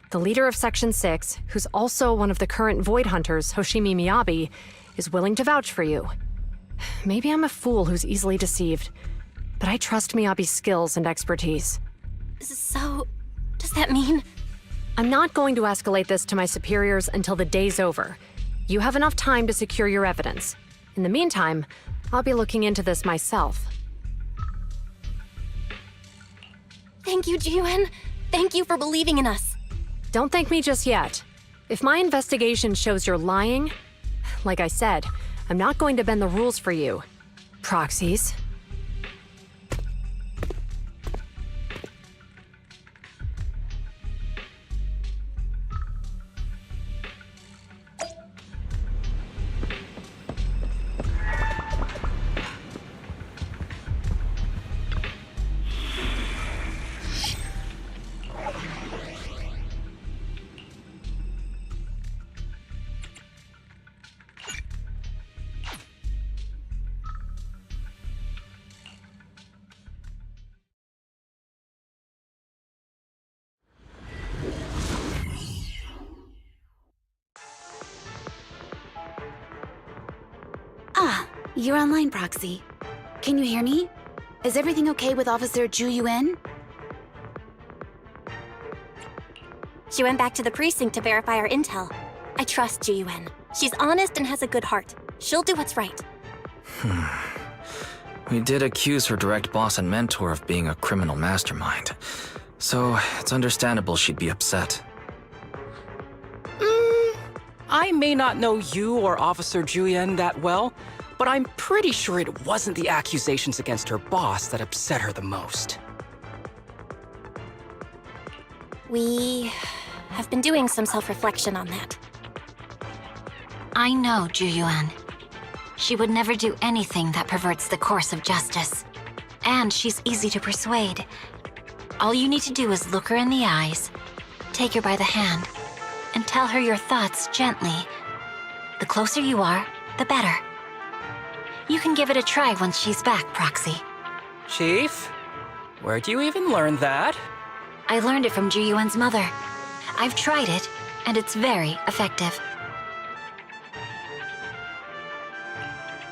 the leader of Section 6, who's also one of the current Void Hunters, Hoshimi Miyabi, is willing to vouch for you. Maybe I'm a fool who's easily deceived, but I trust Miyabi's skills and expertise. So... does that mean... I'm not going to escalate this to my superiors until the day's over. You have enough time to secure your evidence. In the meantime, I'll be looking into this myself. Thank you, Juyuan. Thank you for believing in us. Don't thank me just yet. If my investigation shows you're lying, like I said, I'm not going to bend the rules for you. Proxies. You're online, Proxy. Can you hear me? Is everything okay with Officer Ju Yuen? She went back to the precinct to verify our intel. I trust Ju Yuen. She's honest and has a good heart. She'll do what's right. We did accuse her direct boss and mentor of being a criminal mastermind, so it's understandable she'd be upset. I may not know you or Officer Julian that well, but I'm pretty sure it wasn't the accusations against her boss that upset her the most. We have been doing some self-reflection on that. I know Ju Yuan. She would never do anything that perverts the course of justice. And she's easy to persuade. All you need to do is look her in the eyes, take her by the hand, and tell her your thoughts gently. The closer you are, the better. You can give it a try once she's back, Proxy. Chief? Where'd you even learn that? I learned it from Ju Yuan's mother. I've tried it, and it's very effective.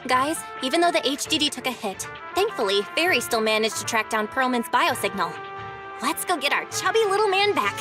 Guys, even though the HDD took a hit, thankfully, Fairy still managed to track down Perlman's biosignal. Let's go get our chubby little man back.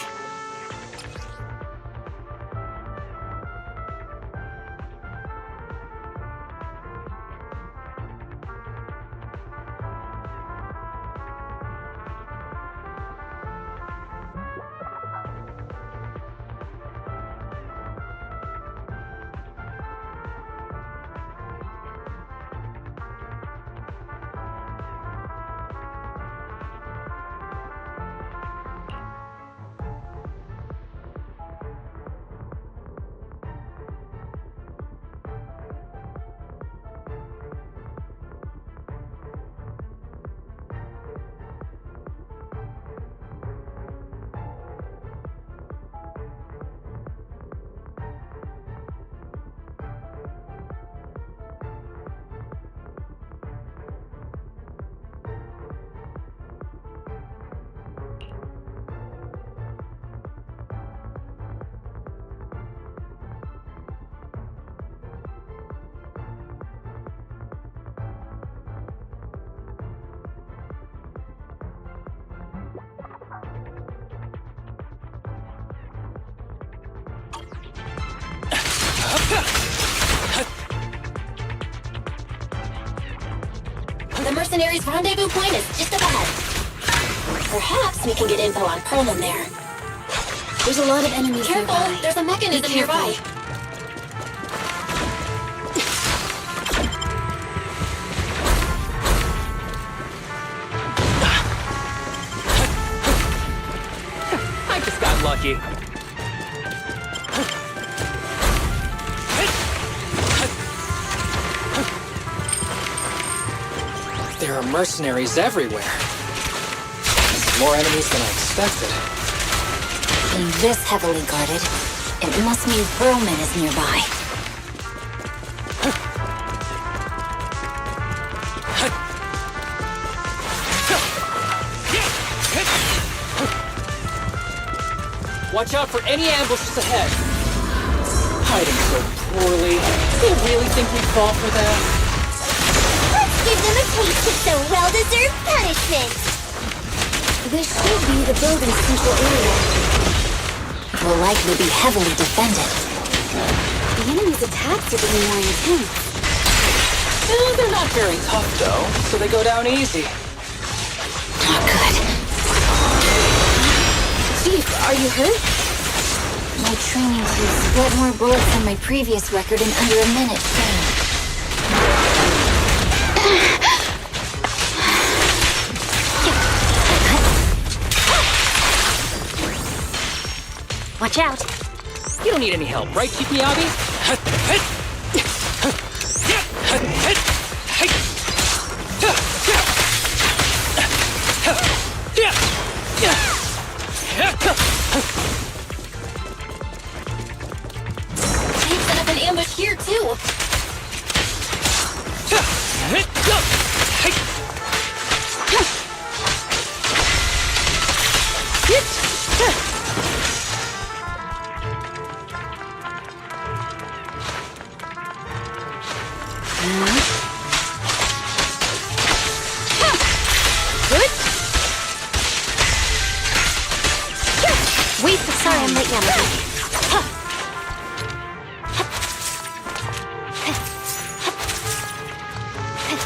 The mercenaries' rendezvous point is just up ahead. Perhaps we can get info on Perlman there. There's a lot of enemies Careful! nearby. There's a mechanism Be careful. nearby. I just got lucky. There are mercenaries everywhere. More enemies than I expected. Being this heavily guarded, it must mean Perlman is nearby. Watch out for any ambushes ahead. Hiding so poorly. They really think we'd fall for that? Give them a taste of some well-deserved punishment! This should be the building's central area. It will likely be heavily defended. The enemy's attacks are getting more intense. They're not very tough, though, so they go down easy. Not good. Chief, are you hurt? My training crew split more bullets than my previous record in under a minute. Watch out! You don't need any help, right, Chief Miyabi? They've set up an ambush here, too.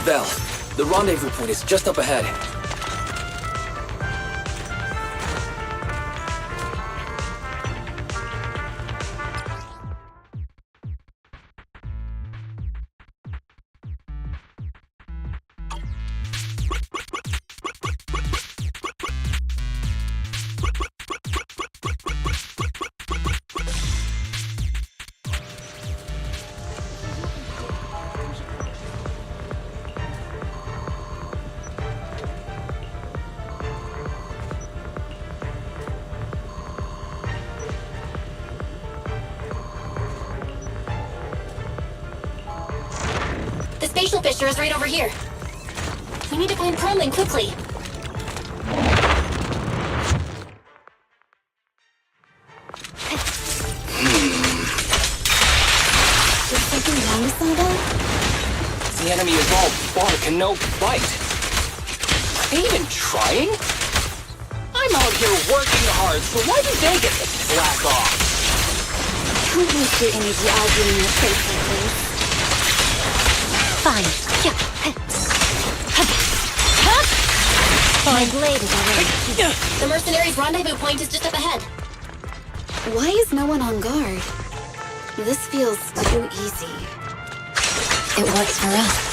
Val, the rendezvous point is just up ahead. The spatial fissure is right over here. We need to find Cromlin quickly. Is something wrong with Saba? The enemy is all bark and no bite. Are they even trying? I'm out here working hard, so why do they get to slack off? Don't waste your energy arguing your face like this. Fine. My blade is already. The mercenaries' rendezvous point is just up ahead. Why is no one on guard? This feels too easy. It works for us.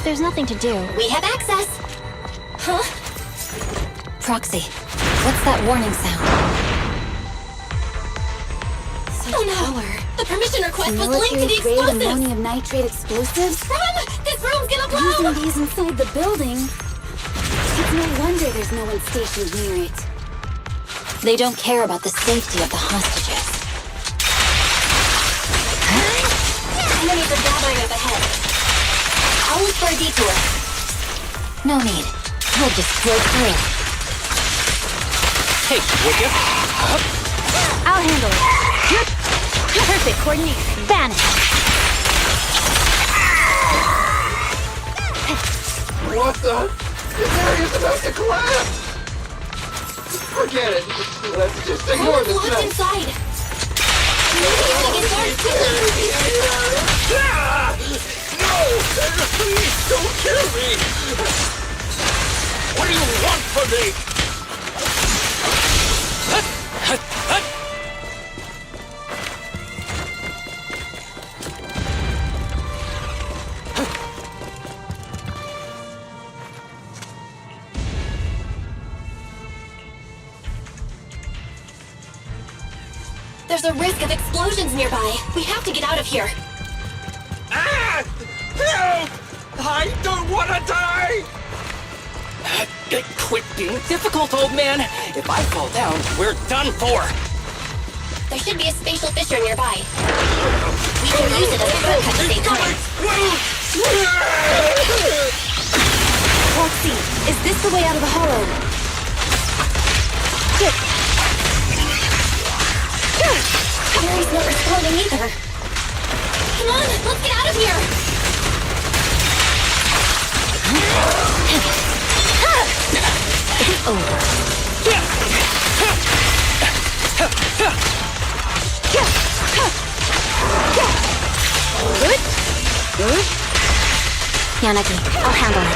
There's nothing to do. We have access! Huh? Proxy, what's that warning sound? Oh no! The permission request was linked to the Military-grade explosives! ammonium nitrate explosives? Run! This room's gonna blow! Using these inside the building? It's no wonder there's no one stationed near it. They don't care about the safety of the hostages. Enemies are gathering up ahead. I'll look for a detour. No need. We'll just break through. Hey, would you? I'll handle it. Perfect coordination. Vanish. What the? This area's about to collapse! Forget it. Let's just ignore Someone's this locked mess. inside. Maybe we can get guards quickly. No! Please don't kill me! What do you want from me? There's a risk of explosions nearby. We have to get out of here. Ah! Help! I don't want to die! Quit being difficult, old man. If I fall down, we're done for. There should be a spatial fissure nearby. We can use it as a shortcut to save time. Proxy, is this the way out of the hollow? Gary's not responding either. Come on, let's get out of here! It's over. Good? Yanagi, I'll handle it.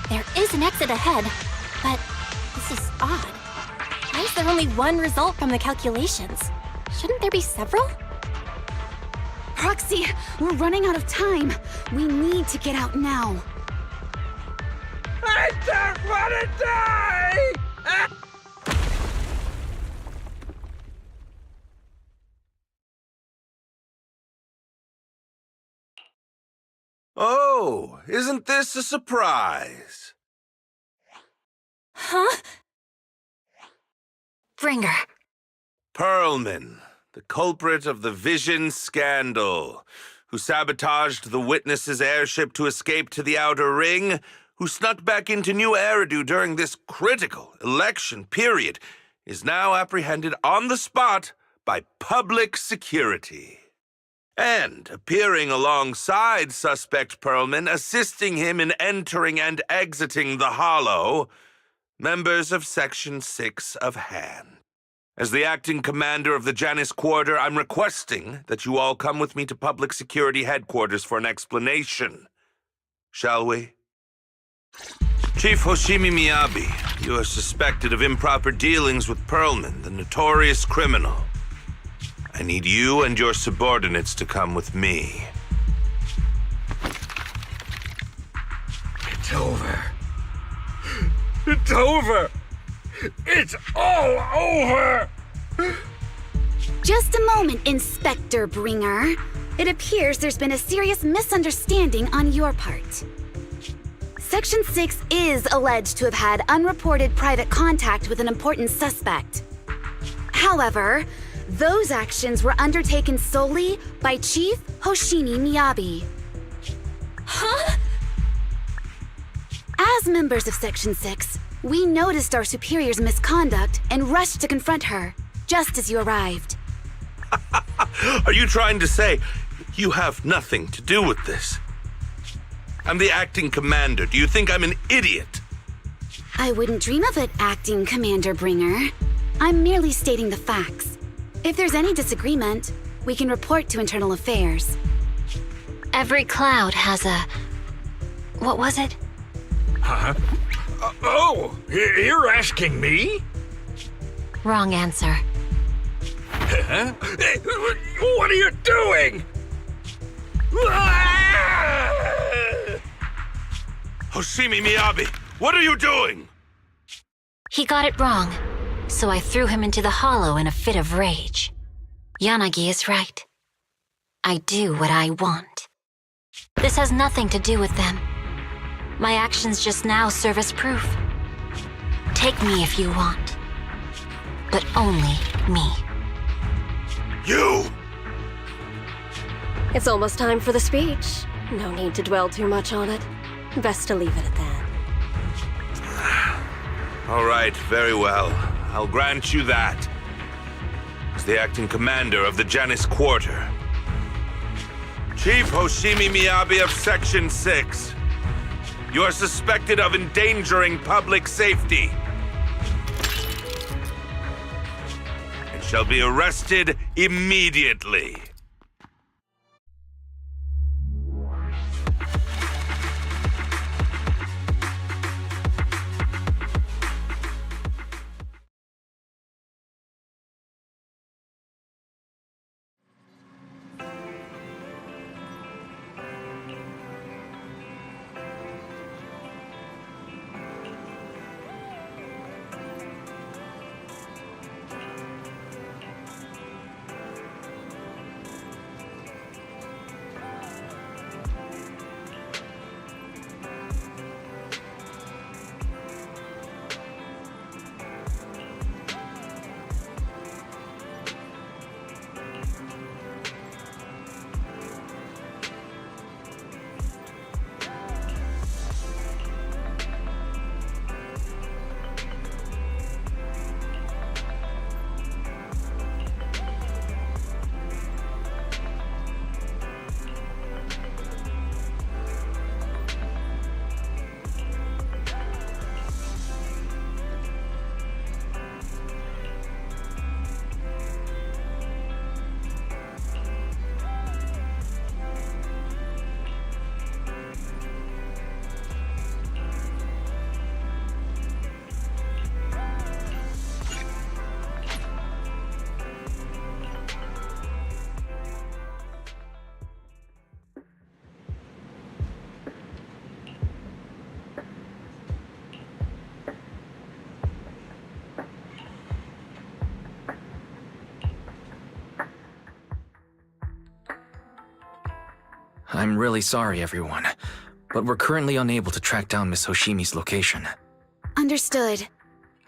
There is an exit ahead, but this is odd. Why is there only one result from the calculations? Shouldn't there be several? Proxy, we're running out of time. We need to get out now. I don't want to die! Oh, isn't this a surprise? Huh? Bringer. Perlman, the culprit of the Vision scandal, who sabotaged the Witness's airship to escape to the Outer Ring, who snuck back into New Eridu during this critical election period, is now apprehended on the spot by public security. And appearing alongside suspect Perlman, assisting him in entering and exiting the Hollow, members of Section 6 of Han. As the acting commander of the Janus Quarter, I'm requesting that you all come with me to Public Security Headquarters for an explanation. Shall we? Chief Hoshimi Miyabi, you are suspected of improper dealings with Perlman, the notorious criminal. I need you and your subordinates to come with me. It's over. It's over! It's all over! Just a moment, Inspector Bringer. It appears there's been a serious misunderstanding on your part. Section 6 is alleged to have had unreported private contact with an important suspect. However, those actions were undertaken solely by Chief Hoshimi Miyabi. Huh? As members of Section 6, we noticed our superior's misconduct and rushed to confront her, just as you arrived. Are you trying to say you have nothing to do with this? I'm the acting commander. Do you think I'm an idiot? I wouldn't dream of it, Acting Commander Bringer. I'm merely stating the facts. If there's any disagreement, we can report to Internal Affairs. Every cloud has a... What was it? Huh? You're asking me? Wrong answer. Huh? What are you doing? Hoshimi Miyabi, what are you doing? He got it wrong, so I threw him into the hollow in a fit of rage. Yanagi is right. I do what I want. This has nothing to do with them. My actions just now serve as proof. Take me if you want. But only me. You! It's almost time for the speech. No need to dwell too much on it. Best to leave it at that. All right, very well. I'll grant you that. As the acting commander of the Janus Quarter. Chief Hoshimi Miyabi of Section 6. You are suspected of endangering public safety. And shall be arrested immediately. I'm really sorry, everyone, but we're currently unable to track down Miss Hoshimi's location. Understood.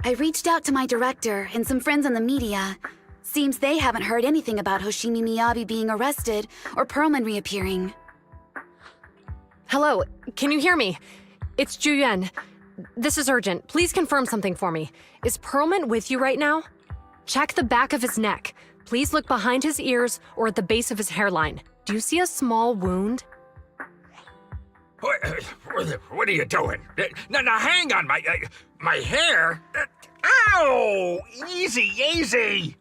I reached out to my director and some friends in the media. Seems they haven't heard anything about Hoshimi Miyabi being arrested or Perlman reappearing. Hello, can you hear me? It's Juyuan. This is urgent. Please confirm something for me. Is Perlman with you right now? Check the back of his neck. Please look behind his ears or at the base of his hairline. Do you see a small wound? What are you doing? Now hang on, my hair? Ow! Easy, easy!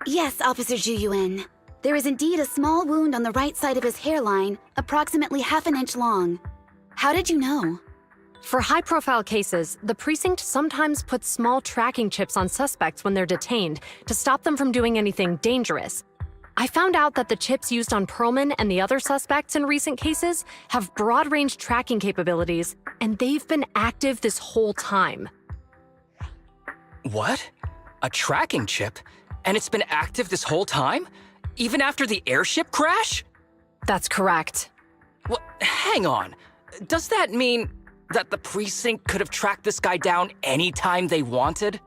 Yes, Officer Juyuan. There is indeed a small wound on the right side of his hairline, approximately half an inch long. How did you know? For high-profile cases, the precinct sometimes puts small tracking chips on suspects when they're detained to stop them from doing anything dangerous. I found out that the chips used on Perlman and the other suspects in recent cases have broad-range tracking capabilities, and they've been active this whole time. What? A tracking chip? And it's been active this whole time? Even after the airship crash? That's correct. What? Hang on. Does that mean that the precinct could have tracked this guy down anytime they wanted?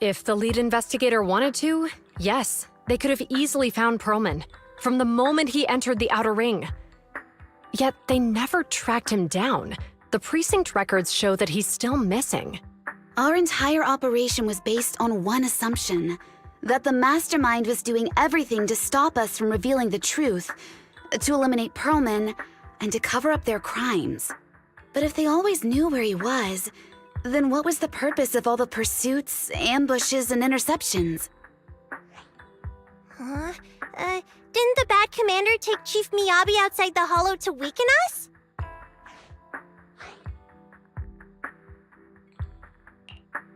If the lead investigator wanted to, yes. They could have easily found Perlman from the moment he entered the outer ring. Yet they never tracked him down. The precinct records show that he's still missing. Our entire operation was based on one assumption, that the mastermind was doing everything to stop us from revealing the truth, to eliminate Perlman, and to cover up their crimes. But if they always knew where he was, then what was the purpose of all the pursuits, ambushes, and interceptions? Didn't the bad commander take Chief Miyabi outside the hollow to weaken us?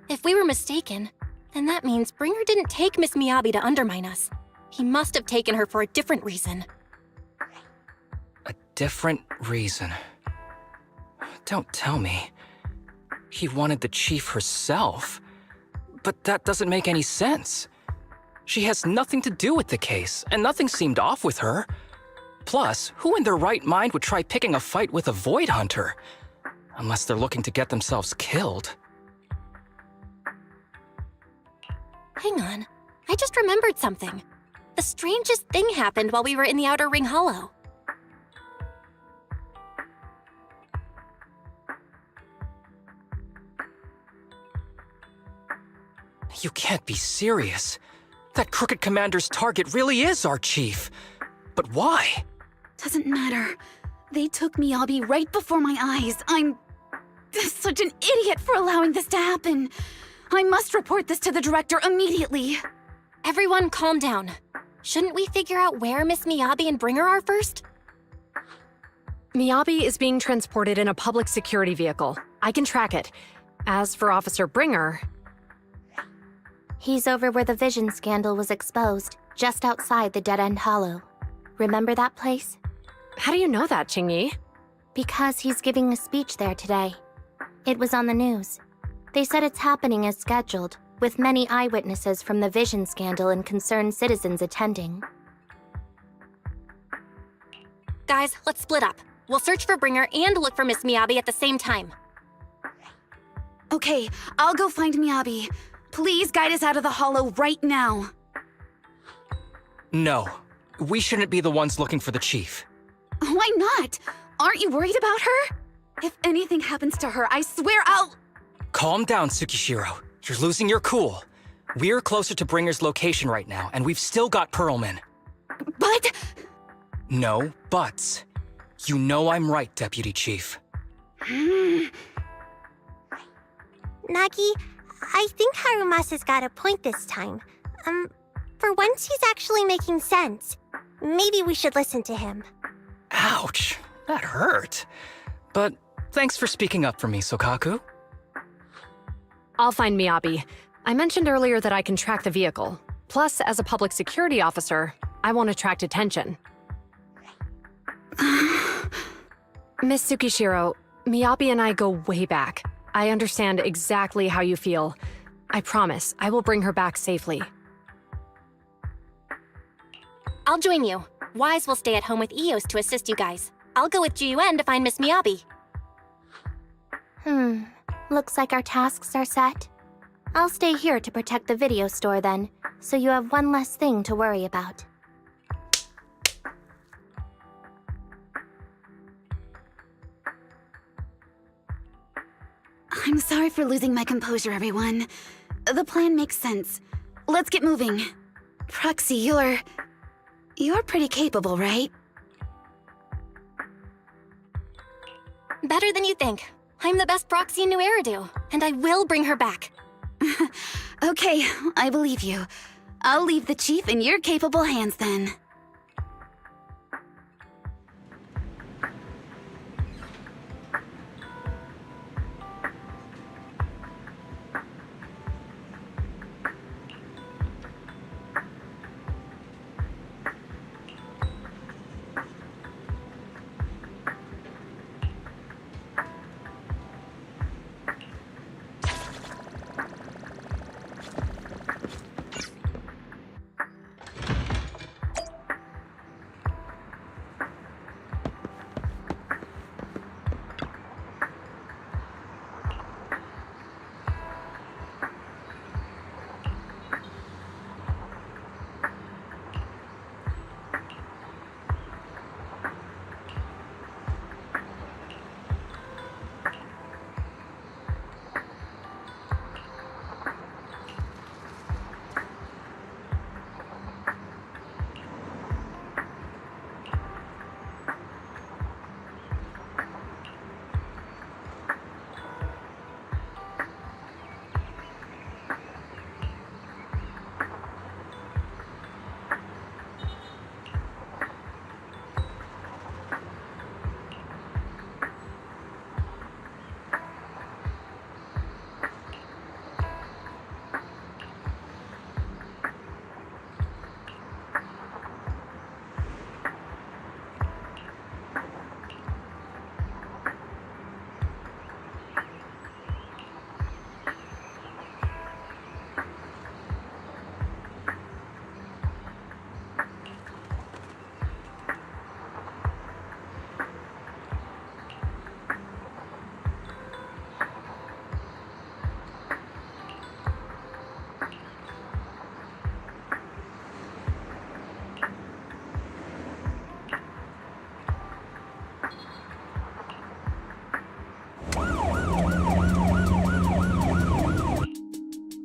If we were mistaken, then that means Bringer didn't take Miss Miyabi to undermine us. He must have taken her for a different reason. A different reason? Don't tell me. He wanted the chief herself. But that doesn't make any sense. She has nothing to do with the case, and nothing seemed off with her. Plus, who in their right mind would try picking a fight with a Void Hunter? Unless they're looking to get themselves killed. Hang on, I just remembered something. The strangest thing happened while we were in the Outer Ring Hollow. You can't be serious. That crooked commander's target really is our chief. But why? Doesn't matter. They took Miyabi right before my eyes. I'm such an idiot for allowing this to happen. I must report this to the director immediately. Everyone calm down. Shouldn't we figure out where Miss Miyabi and Bringer are first? Miyabi is being transported in a public security vehicle. I can track it. As for Officer Bringer... He's over where the vision scandal was exposed, just outside the Dead End Hollow. Remember that place? How do you know that, Qingyi? Because he's giving a speech there today. It was on the news. They said it's happening as scheduled, with many eyewitnesses from the vision scandal and concerned citizens attending. Guys, let's split up. We'll search for Bringer and look for Miss Miyabi at the same time. Okay, I'll go find Miyabi. Please guide us out of the hollow right now. No, we shouldn't be the ones looking for the chief. Why not? Aren't you worried about her? If anything happens to her, I swear I'll... Calm down, Tsukishiro. You're losing your cool. We're closer to Bringer's location right now, and we've still got Perlman. But... No buts. You know I'm right, Deputy Chief. Nagi, I think Harumasa's got a point this time. For once he's actually making sense. Maybe we should listen to him. Ouch, that hurt. But thanks for speaking up for me, Sokaku. I'll find Miyabi. I mentioned earlier that I can track the vehicle. Plus, as a public security officer, I won't attract attention. Miss Tsukishiro, Miyabi and I go way back. I understand exactly how you feel. I promise, I will bring her back safely. I'll join you. Wise will stay at home with Eos to assist you guys. I'll go with GUN to find Miss Miyabi. Looks like our tasks are set. I'll stay here to protect the video store then, so you have one less thing to worry about. I'm sorry for losing my composure, everyone. The plan makes sense. Let's get moving. Proxy, you're pretty capable, right? Better than you think. I'm the best proxy in New Eridu, and I will bring her back. Okay, I believe you. I'll leave the chief in your capable hands then.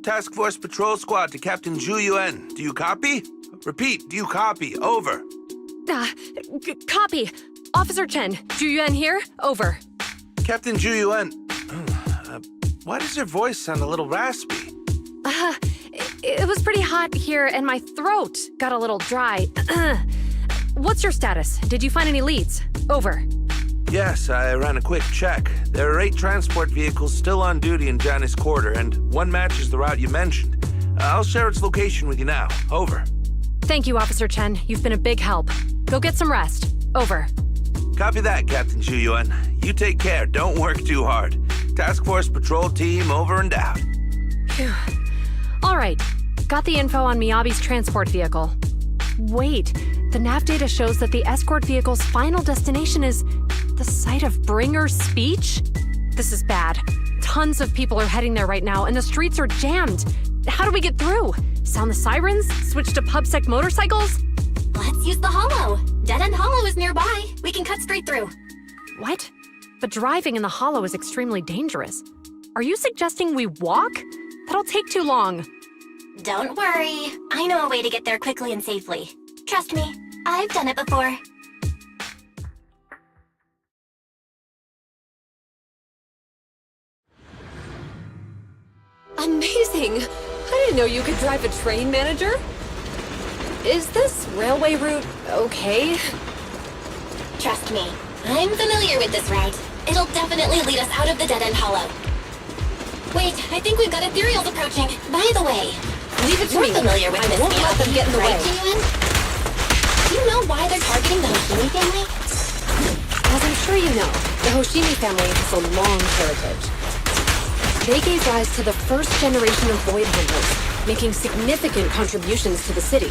Task Force Patrol Squad to Captain Zhu Yuan. Do you copy? Repeat, do you copy? Over. Copy. Officer Chen, Zhu Yuan here. Over. Captain Zhu Yuan. Why does your voice sound a little raspy? It was pretty hot here and my throat got a little dry. What's your status? Did you find any leads? Over. Yes, I ran a quick check. There are 8 transport vehicles still on duty in Janus Quarter, and one matches the route you mentioned. I'll share its location with you now. Over. Thank you, Officer Chen. You've been a big help. Go get some rest. Over. Copy that, Captain Zhu Yuan. You take care. Don't work too hard. Task Force Patrol Team over and out. Phew. All right. Got the info on Miyabi's transport vehicle. Wait, the nav data shows that the escort vehicle's final destination is the site of Bringer's speech? This is bad. Tons of people are heading there right now, and the streets are jammed. How do we get through? Sound the sirens? Switch to PubSec motorcycles? Let's use the Hollow. Dead End Hollow is nearby. We can cut straight through. What? But driving in the Hollow is extremely dangerous. Are you suggesting we walk? That'll take too long. Don't worry. I know a way to get there quickly and safely. Trust me, I've done it before. Amazing! I didn't know you could drive a train, manager. Is this railway route okay? Trust me, I'm familiar with this route. It'll definitely lead us out of the Dead End Hollow. Wait, I think we've got ethereals approaching. By the way, leave it to me. You're familiar with I won't let them get in the way. Genuine? Do you know why they're targeting the Hoshimi family? As I'm sure you know, the Hoshimi family has a long heritage. They gave rise to the first generation of Void Hunters, making significant contributions to the city.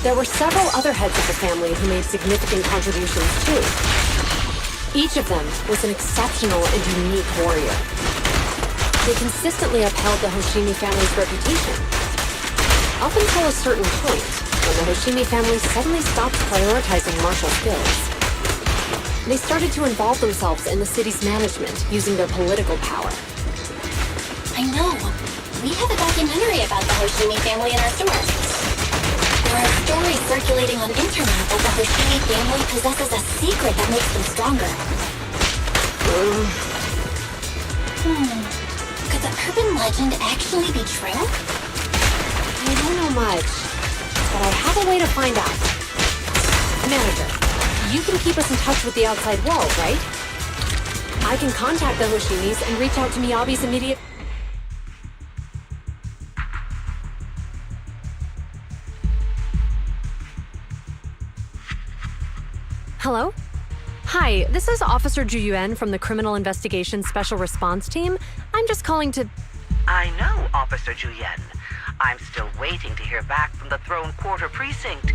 there were several other heads of the family who made significant contributions too. Each of them was an exceptional and unique warrior. They consistently upheld the Hoshimi family's reputation. Up until a certain point, when the Hoshimi family suddenly stopped prioritizing martial skills. They started to involve themselves in the city's management using their political power. I know. We have a documentary about the Hoshimi family in our store. There are stories circulating on internet that the Hoshimi family possesses a secret that makes them stronger. Could the urban legend actually be true? I don't know much, but I have a way to find out. Manager, you can keep us in touch with the outside world, right? I can contact the Hoshimis and reach out to Miyabi's immediate... Hello? Hi, this is Officer Ju Yuen from the Criminal Investigations Special Response Team. I'm just calling to... I know, Officer Ju Yuen. I'm still waiting to hear back from the Throne Quarter Precinct.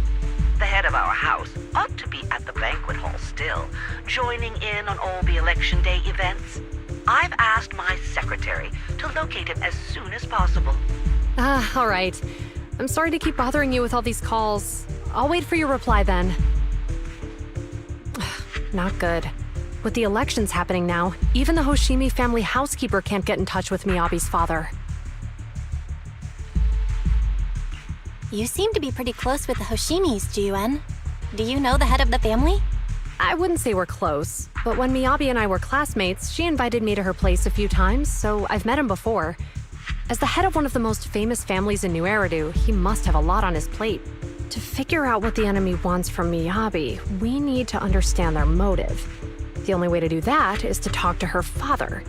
The head of our house ought to be at the banquet hall still, joining in on all the Election Day events. I've asked my secretary to locate him as soon as possible. All right. I'm sorry to keep bothering you with all these calls. I'll wait for your reply then. Not good. With the elections happening now, even the Hoshimi family housekeeper can't get in touch with Miyabi's father. You seem to be pretty close with the Hoshimis, Ju Yuen. Do you know the head of the family? I wouldn't say we're close, but when Miyabi and I were classmates, she invited me to her place a few times, so I've met him before. As the head of one of the most famous families in New Eridu, he must have a lot on his plate. To figure out what the enemy wants from Miyabi, we need to understand their motive. The only way to do that is to talk to her father.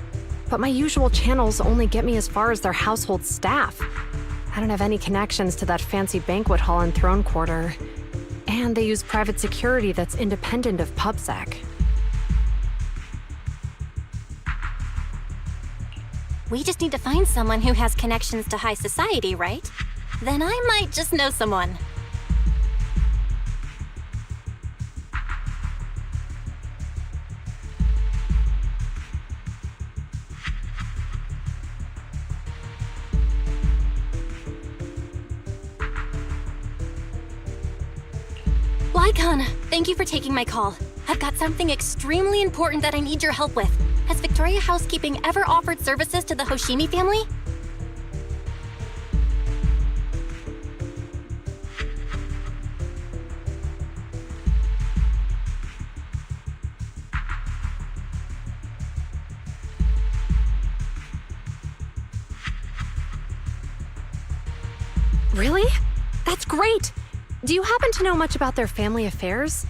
But my usual channels only get me as far as their household staff. I don't have any connections to that fancy banquet hall in Throne Quarter. And they use private security that's independent of PubSec. We just need to find someone who has connections to high society, right? Then I might just know someone. Lycon, thank you for taking my call. I've got something extremely important that I need your help with. Has Victoria Housekeeping ever offered services to the Hoshimi family? Really? That's great! Do you happen to know much about their family affairs?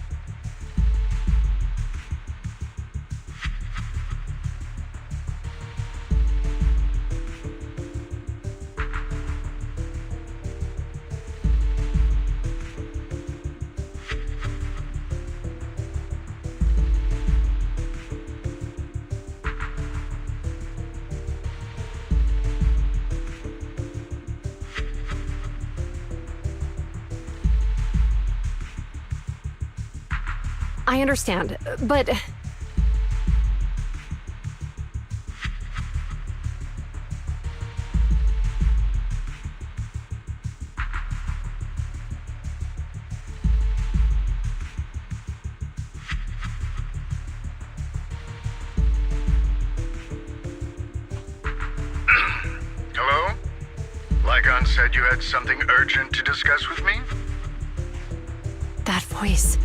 I understand, but... Hello? Lycon said you had something urgent to discuss with me? That voice...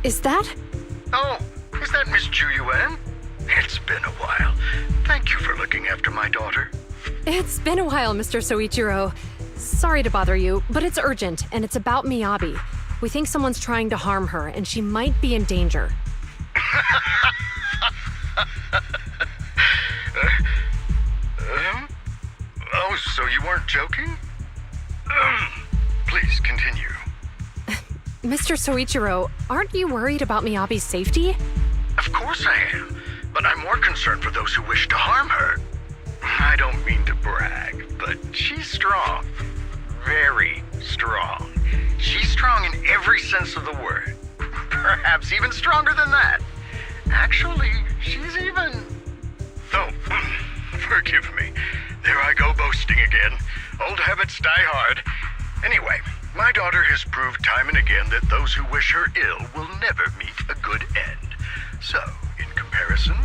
Is that? Oh, is that Miss Ju Yuen? It's been a while. Thank you for looking after my daughter. It's been a while, Mr. Soichiro. Sorry to bother you, but it's urgent, and it's about Miyabi. We think someone's trying to harm her, and she might be in danger. Oh, so you weren't joking? Please continue. Mr. Soichiro, aren't you worried about Miyabi's safety? Of course I am, but I'm more concerned for those who wish to harm her. I don't mean to brag, but she's strong. Very strong. She's strong in sense of the word. Perhaps even stronger than that. Actually, she's even... Oh, forgive me. There I go boasting again. Old habits die hard. Anyway, my daughter has proved time and again that those who wish her ill will never meet a good end. So, in comparison,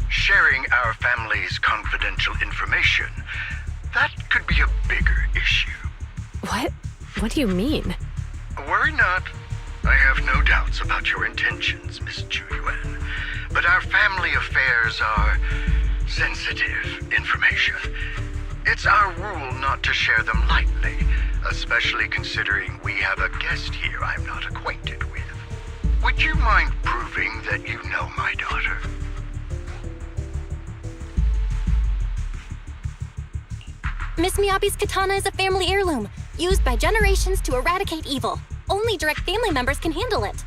sharing our family's confidential information, that could be a bigger issue. What? What do you mean? Worry not. I have no doubts about your intentions, Miss Chuyuan. But our family affairs are sensitive information. It's our rule not to share them lightly, especially considering we have a guest here I'm not acquainted with. Would you mind proving that you know my daughter? Miss Miyabi's katana is a family heirloom, used by generations to eradicate evil. Only direct family members can handle it.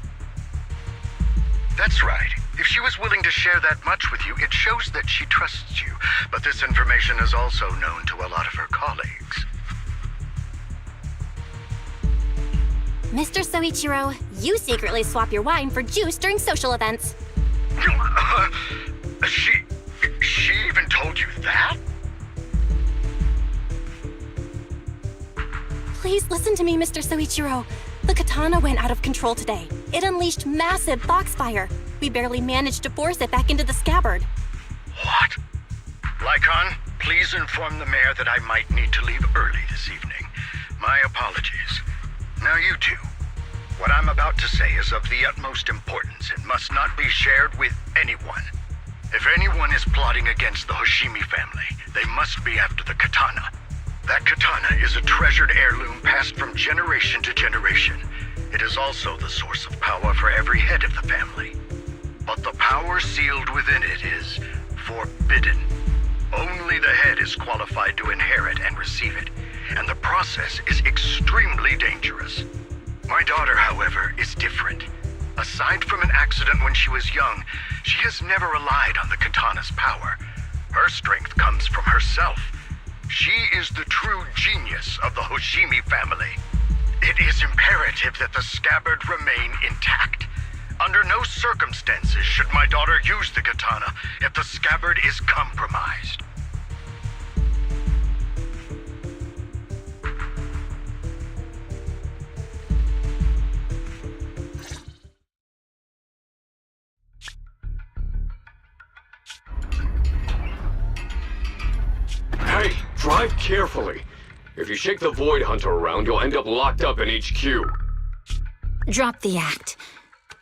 That's right. If she was willing to share that much with you, it shows that she trusts you. But this information is also known to a lot of her colleagues. Mr. Soichiro, you secretly swap your wine for juice during social events. She even told you that? Please listen to me, Mr. Soichiro. The katana went out of control today. It unleashed massive foxfire. We barely managed to force it back into the scabbard. What? Lycon, please inform the mayor that I might need to leave early this evening. My apologies. Now you two. What I'm about to say is of the utmost importance and must not be shared with anyone. If anyone is plotting against the Hoshimi family, they must be after the katana. That katana is a treasured heirloom passed from generation to generation. It is also the source of power for every head of the family. But the power sealed within it is forbidden. Only the head is qualified to inherit and receive it, and the process is extremely dangerous. My daughter, however, is different. Aside from an accident when she was young, she has never relied on the katana's power. Her strength comes from herself. She is the true genius of the Hoshimi family. It is imperative that the scabbard remain intact. Under no circumstances should my daughter use the katana if the scabbard is compromised. Hey, drive carefully. If you shake the Void Hunter around, you'll end up locked up in HQ. Drop the act.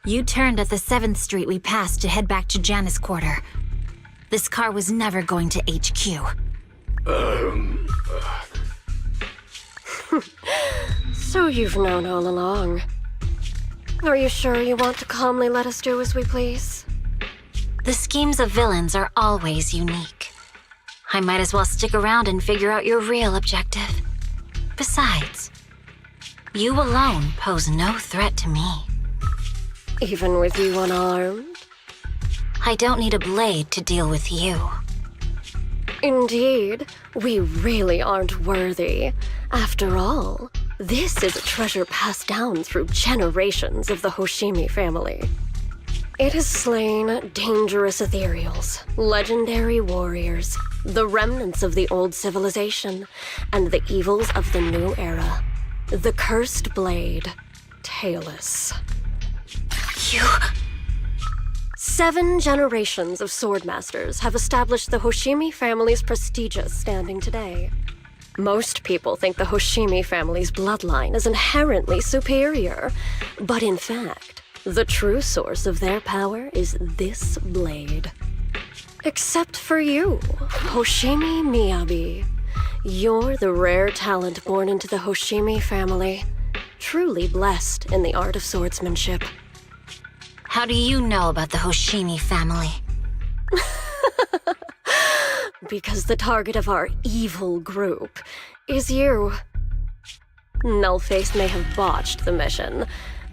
You turned at the 7th Street we passed to head back to Janus Quarter. This car was never going to HQ. So you've known all along. Are you sure you want to calmly let us do as we please? The schemes of villains are always unique. I might as well stick around and figure out your real objective. Besides, you alone pose no threat to me. Even with you unarmed? I don't need a blade to deal with you. Indeed, we really aren't worthy. After all, this is a treasure passed down through generations of the Hoshimi family. It has slain dangerous ethereals, legendary warriors, the remnants of the old civilization, and the evils of the new era. The cursed blade, Tailless. You... 7 generations of swordmasters have established the Hoshimi family's prestigious standing today. Most people think the Hoshimi family's bloodline is inherently superior, but in fact, the true source of their power is this blade. Except for you, Hoshimi Miyabi. You're the rare talent born into the Hoshimi family, truly blessed in the art of swordsmanship. How do you know about the Hoshimi family? Because the target of our evil group is you. Nullface may have botched the mission,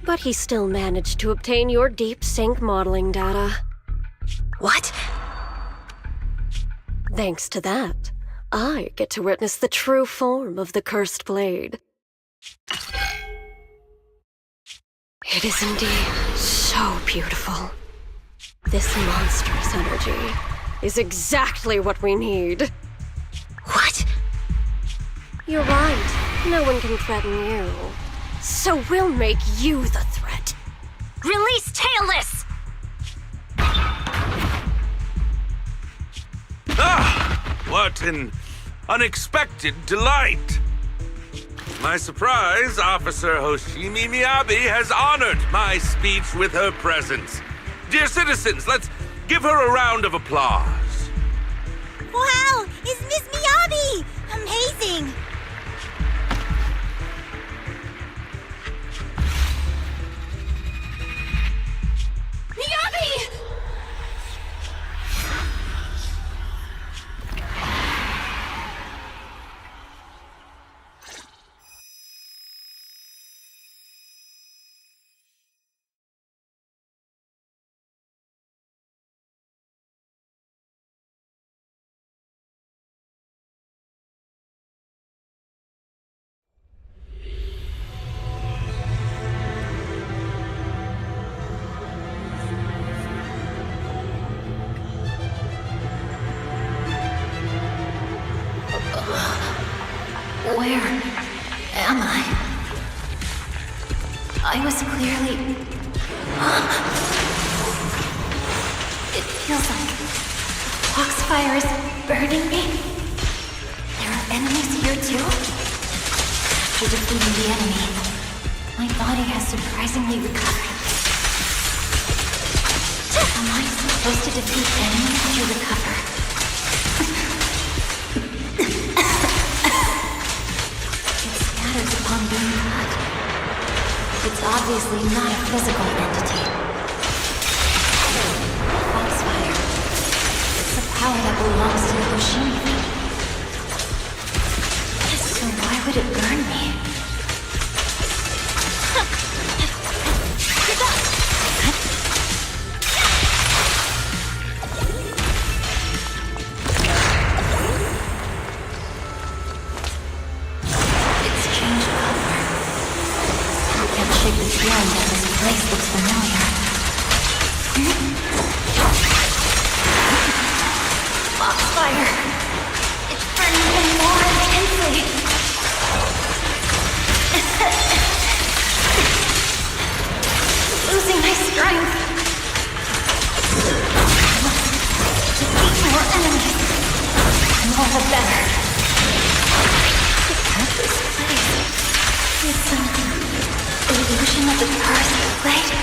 but he still managed to obtain your deep sync modeling data. What? Thanks to that, I get to witness the true form of the cursed blade. It is indeed so beautiful. This monstrous energy is exactly what we need. What? You're right. No one can threaten you. So we'll make you the threat. Release Tailless! Ah! What an unexpected delight! My surprise, Officer Hoshimi Miyabi has honored my speech with her presence. Dear citizens, let's give her a round of applause. Wow! It's Miss Miyabi! Amazing! Miyabi! Where am I? I was clearly... It feels like Foxfire is burning me. There are enemies here too? After defeating the enemy, my body has surprisingly recovered. Am I supposed to defeat enemies to recover? Upon being cut. It's obviously not a physical entity. Foxfire. It's a power that belongs to the Hoshimi family. So why would it burn me? Place looks familiar. Foxfire! It's burning even more intensely! Losing my strength! Defeat more enemies! More the better! This place... It's illusion of the first blade?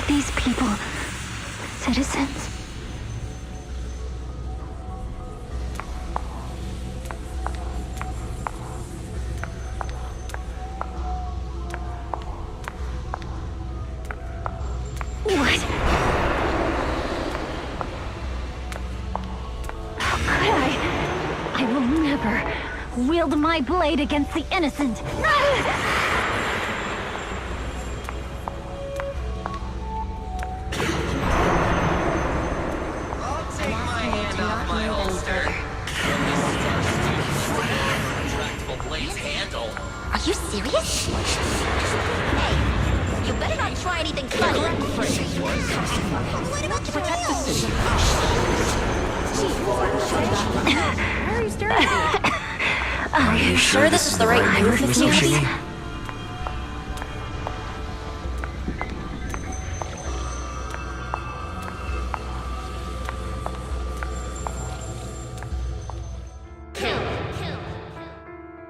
These people citizens? What? How could I will never wield my blade against the innocent. Are you serious? Hey, you better not try try anything funny. What about to protect the city? Why are you staring at me? Are you sure this is the right move, Miss Miyagi?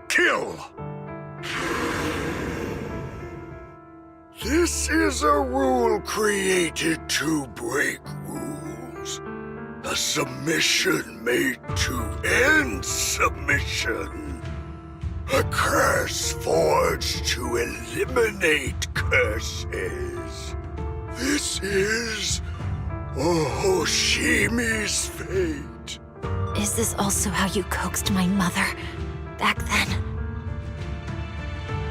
Kill! This is a rule created to break rules. A submission made to end submission. A curse forged to eliminate curses. This is Hoshimi's fate. Is this also how you coaxed my mother back then?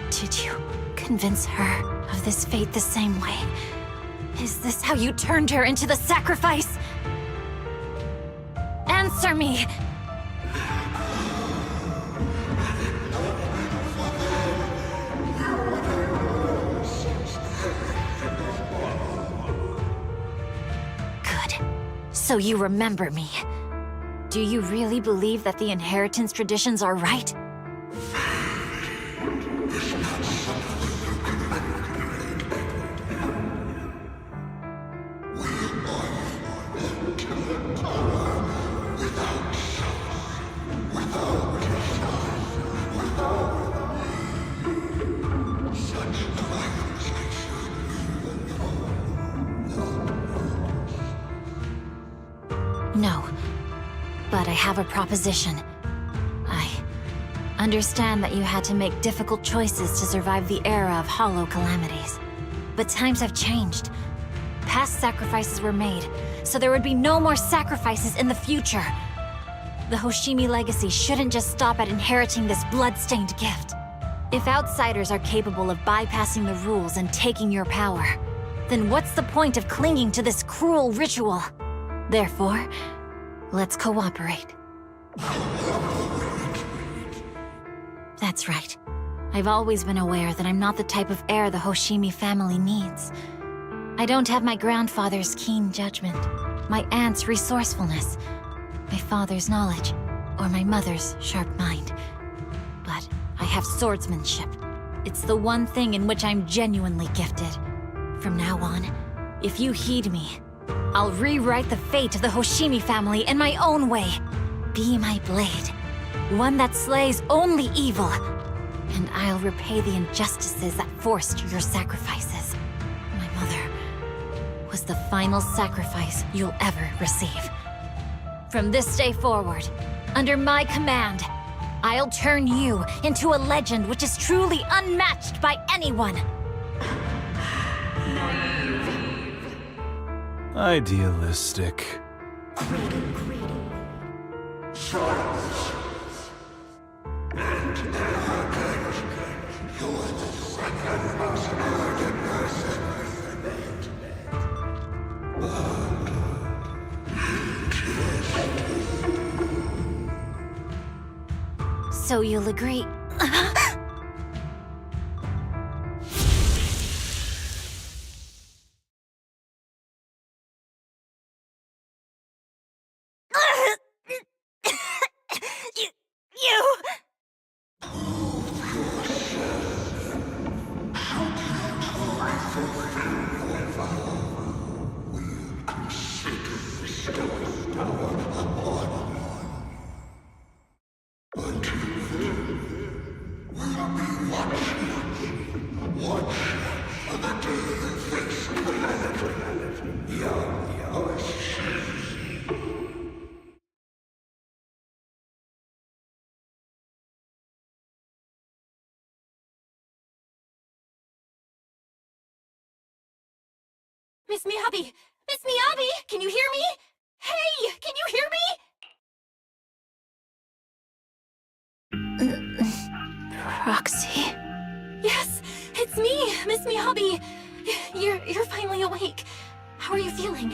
Did you convince her of this fate the same way? Is this how you turned her into the sacrifice? Answer me! Good. So you remember me. Do you really believe that the inheritance traditions are right? No. But I have a proposition. I understand that you had to make difficult choices to survive the era of hollow calamities. But times have changed. Past sacrifices were made, so there would be no more sacrifices in the future. The Hoshimi legacy shouldn't just stop at inheriting this blood-stained gift. If outsiders are capable of bypassing the rules and taking your power, then what's the point of clinging to this cruel ritual? Therefore, let's cooperate. That's right. I've always been aware that I'm not the type of heir the Hoshimi family needs. I don't have my grandfather's keen judgment, my aunt's resourcefulness, my father's knowledge, or my mother's sharp mind. But I have swordsmanship. It's the one thing in which I'm genuinely gifted. From now on, if you heed me, I'll rewrite the fate of the Hoshimi family in my own way. Be my blade, one that slays only evil, and I'll repay the injustices that forced your sacrifices. My mother was the final sacrifice you'll ever receive. From this day forward, under my command, I'll turn you into a legend which is truly unmatched by anyone. Idealistic. So you'll agree? Miss Miyabi! Miss Miyabi! Can you hear me? Hey! Can you hear me? Proxy? Yes! It's me! Miss Miyabi! You're finally awake. How are you feeling?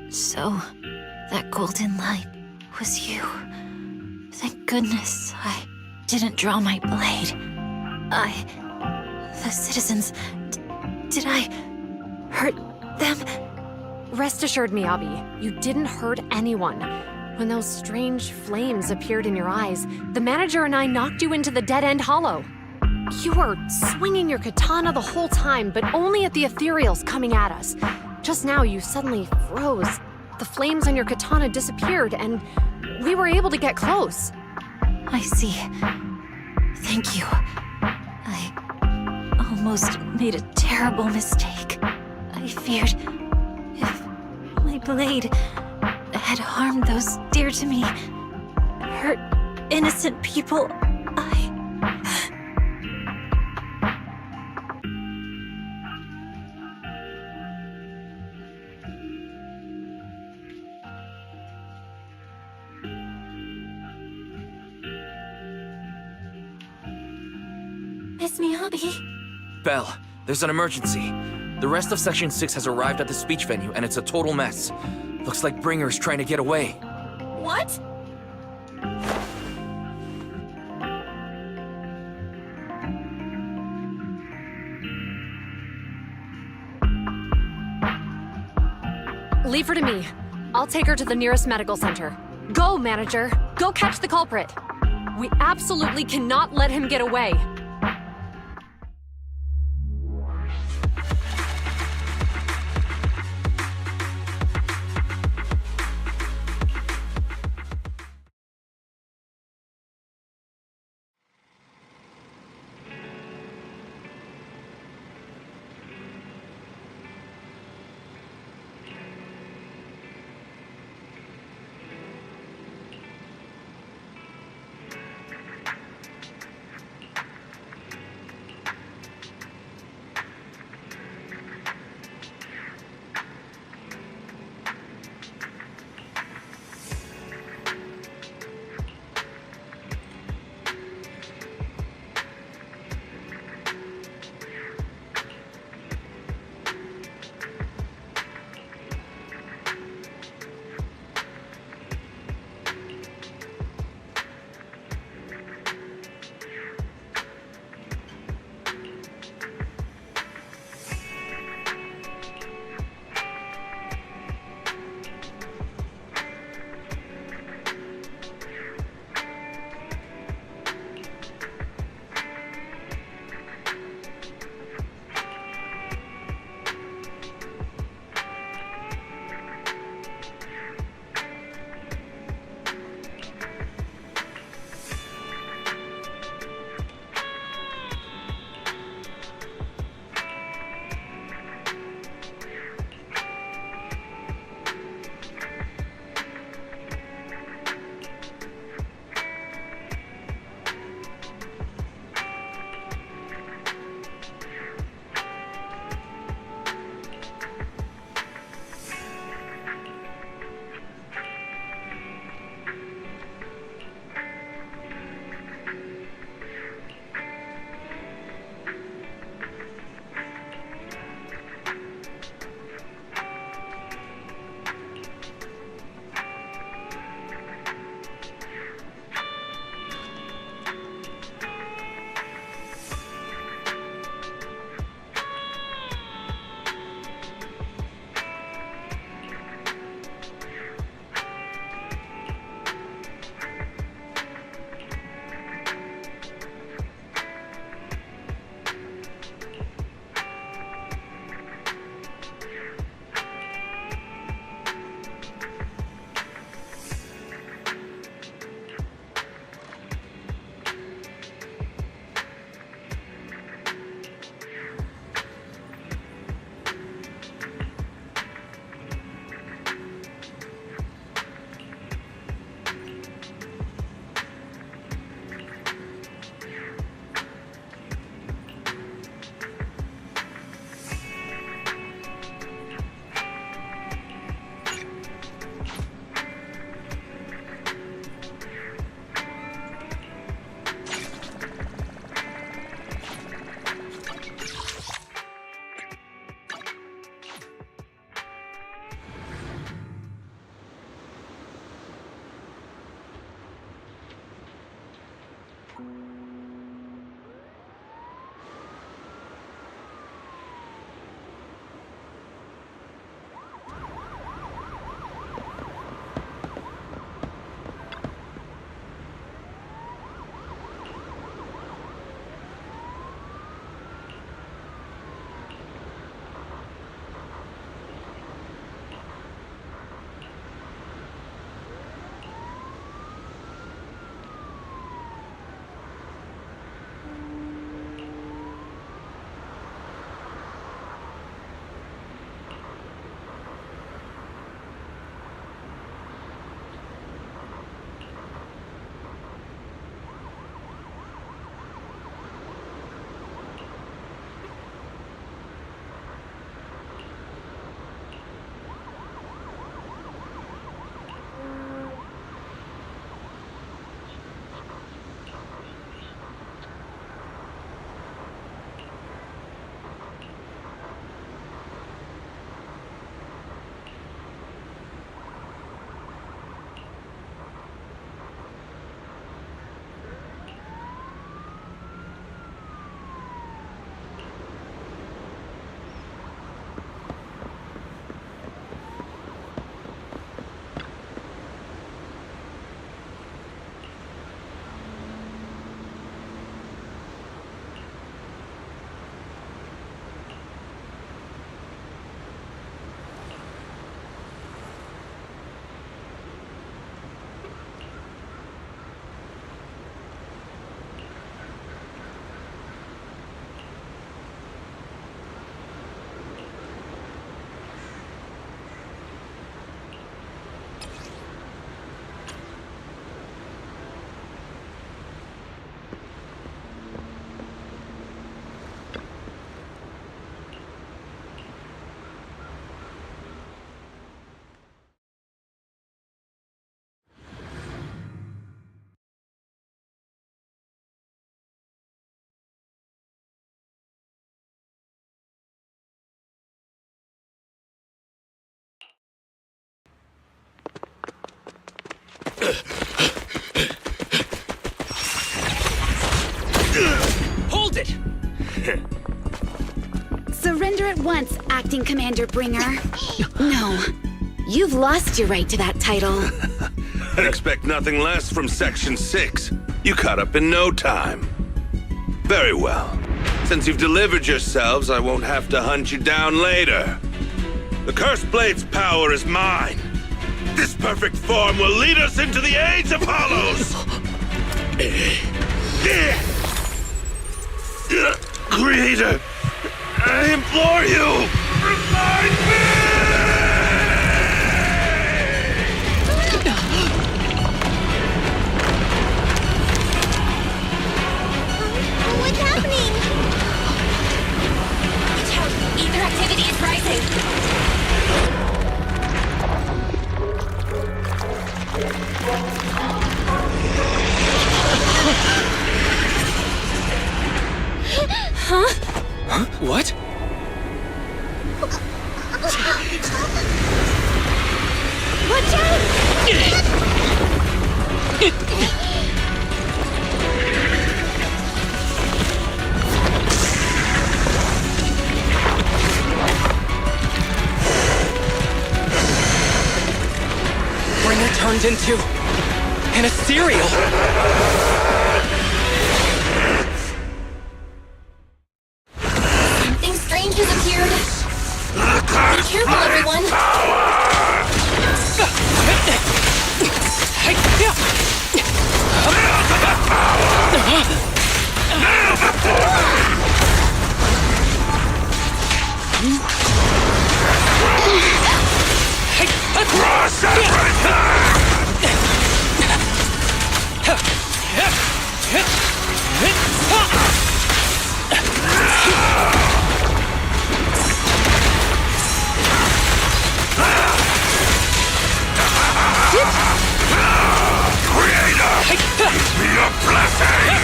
So, that golden light was you. Thank goodness I didn't draw my blade. The citizens... Did I hurt them? Rest assured, Miyabi, you didn't hurt anyone. When those strange flames appeared in your eyes, the manager and I knocked you into the dead-end hollow. You were swinging your katana the whole time, but only at the ethereals coming at us. Just now, you suddenly froze. The flames on your katana disappeared, and we were able to get close. I see. Thank you. I almost made a terrible mistake. I feared if my blade had harmed those dear to me, hurt innocent people, Miss Miyabi? Belle, there's an emergency. The rest of Section 6 has arrived at the speech venue, and it's a total mess. Looks like Bringer's trying to get away. What? Leave her to me. I'll take her to the nearest medical center. Go, manager. Go catch the culprit. We absolutely cannot let him get away. Surrender at once, Acting Commander Bringer. No. You've lost your right to that title. I'd expect nothing less from Section 6. You caught up in no time. Very well. Since you've delivered yourselves, I won't have to hunt you down later. The Cursed Blade's power is mine. This perfect form will lead us into the age of Hollows! Creator, I implore you, revive What's happening? Watch out! Ether activity is rising! Huh? What? Watch out! Bringer turned into an ethereal. Something strange has appeared. Be careful, everyone! Cross everything! Creator! Give me a blessing!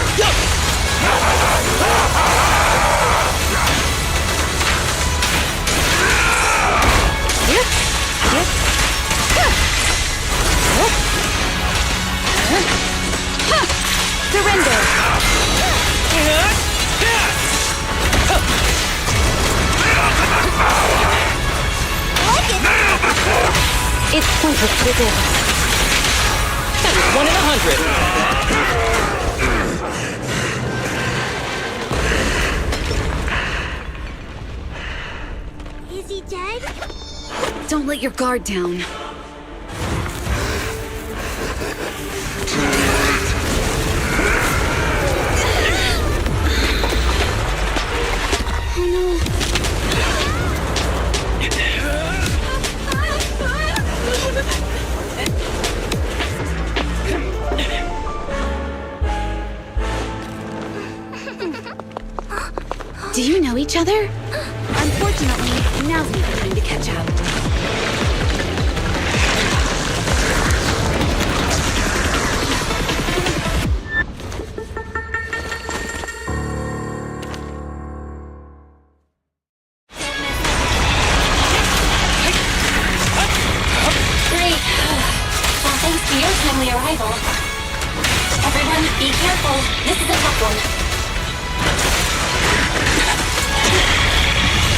Surrender! It's pointless to resist. That was 1 in 100. Is he dead? Don't let your guard down. Do you know each other? Unfortunately, now's not the time to catch up. Great. Well, thanks to your timely arrival. Everyone, be careful. This is a tough one.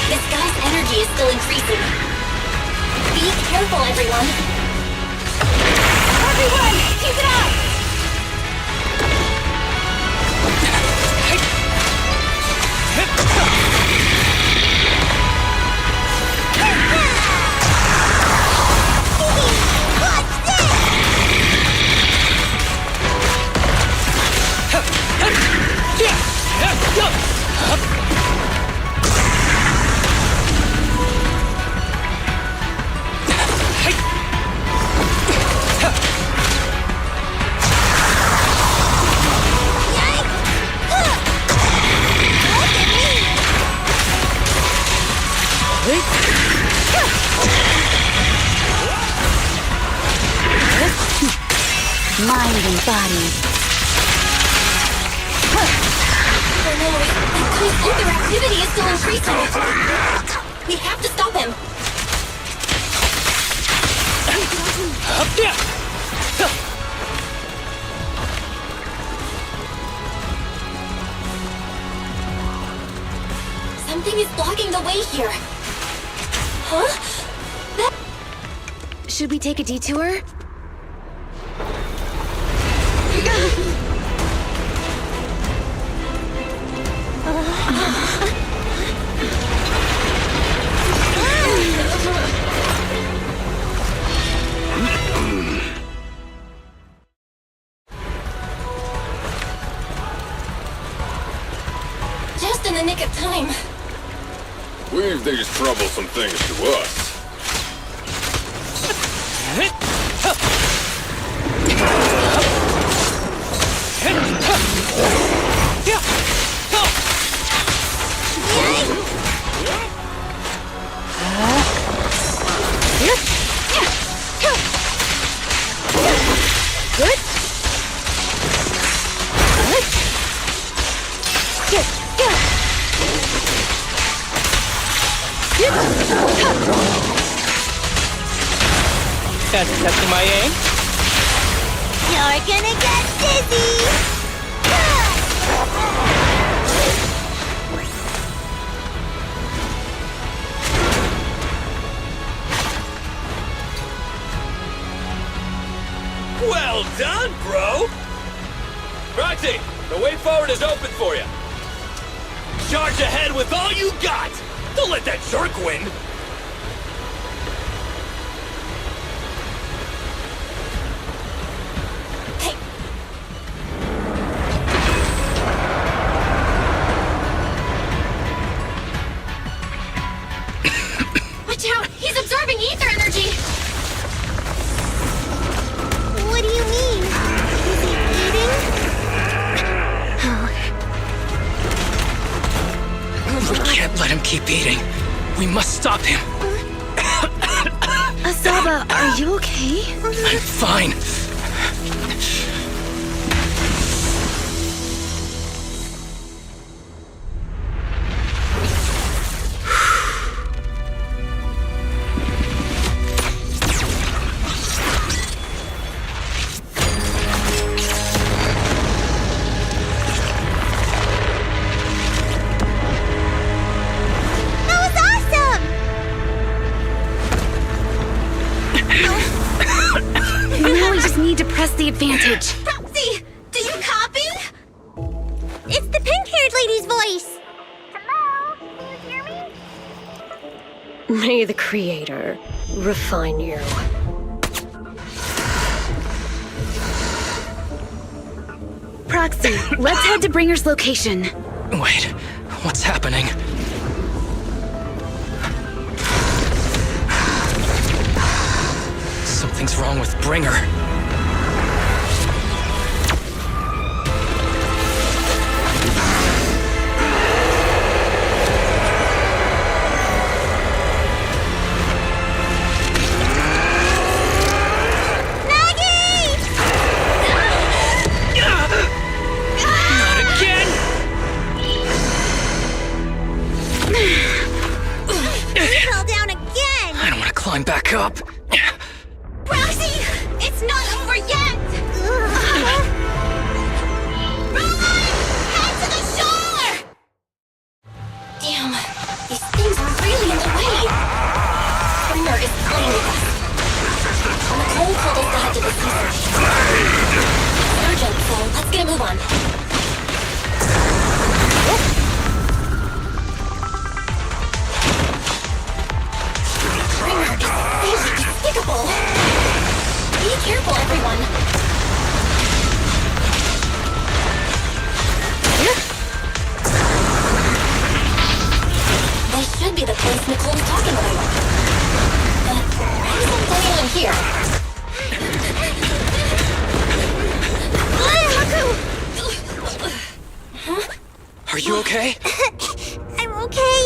This guy's energy is still increasing. Be careful, everyone. Everyone, keep it up! Mind and body. Oh no, that guy's interactivity is still increasing. We have to stop him. Something is blocking the way here. Huh? Should we take a detour? Just in the nick of time. We've these troublesome things to us. Testing my aim. You're gonna get dizzy! Well done, bro! Roxy, the way forward is open for you. Charge ahead with all you got! Don't let that jerk win! Watch out! He's absorbing ether energy! What do you mean? Is he eating? We can't let him keep eating. We must stop him. Asaba, are you okay? I'm fine. Now we just need to press the advantage. Roxy, do you copy? It's the pink-haired lady's voice. Hello? Can you hear me? May the Creator refine you. Proxy, let's head to Bringer's location. Wait, what's happening? Something's wrong with Bringer. Climb back up. Roxy! It's not over yet! Roman! Head to the shore! Damn, these things are really in the way. Springer is playing with us. Nicole told us to head to the seaside. It's urgent, so let's get a move on. Despicable! Be careful, everyone! This should be the place Nicole's talking about. But why isn't anyone here? Huh? Are you okay? I'm okay.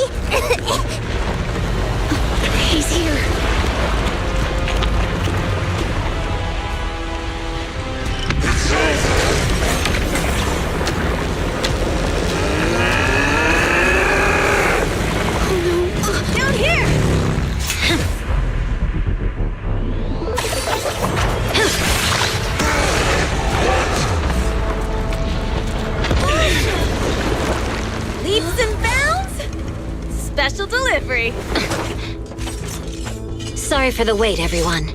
He's here. Down here! Leaps and bounds? special delivery. Sorry for the wait, everyone.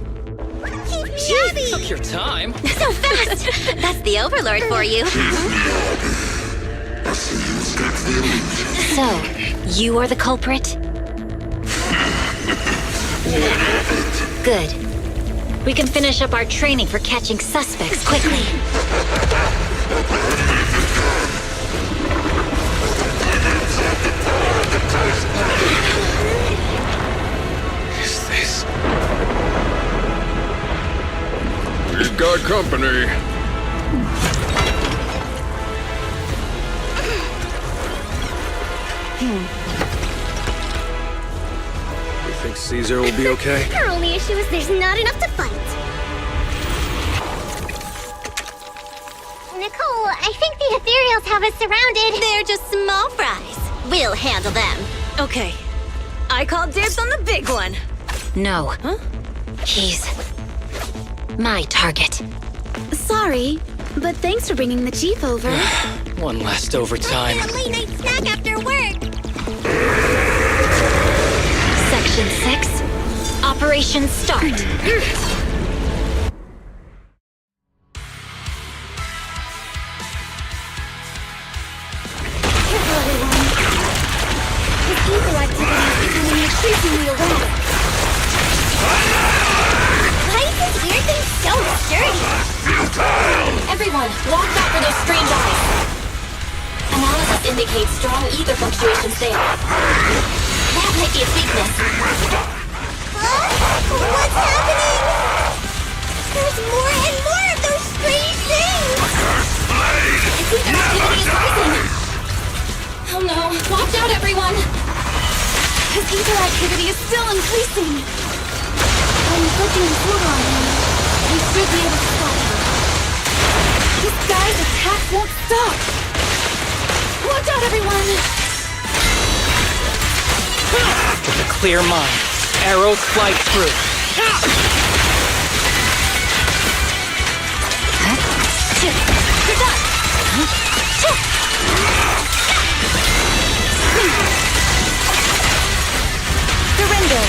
Gee, took your time. So fast! That's the Overlord for you. So, you are the culprit? Good. We can finish up our training for catching suspects quickly. Is this? We've got company. You think Caesar will be okay? Our only issue is there's not enough to fight. Nicole, I think the ethereals have us surrounded. They're just small fries. We'll handle them. Okay. I call dibs on the big one. No. Huh? He's my target. Sorry, but thanks for bringing the chief over. One last overtime. A late night snack after work. Section 6. Operation start. Ether activity is becoming increasingly erratic. Why is this weird thing so sturdy? Everyone, walk back for those strange eyes. Analysis indicates strong ether fluctuations there. That might be its weakness. What's happening? There's more and more of those strange things! Its ether activity is rising. Oh no, watch out everyone! His ether activity is still increasing. I'm inflicting the order on him. We should be able to stop him. This guy's attack won't stop. Watch out everyone! With a clear mind, arrows fly through. You're done! Surrender.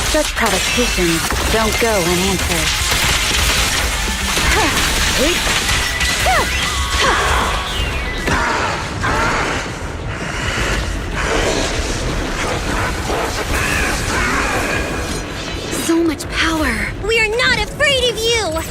Such provocations don't go unanswered. So much power. We are not afraid of you!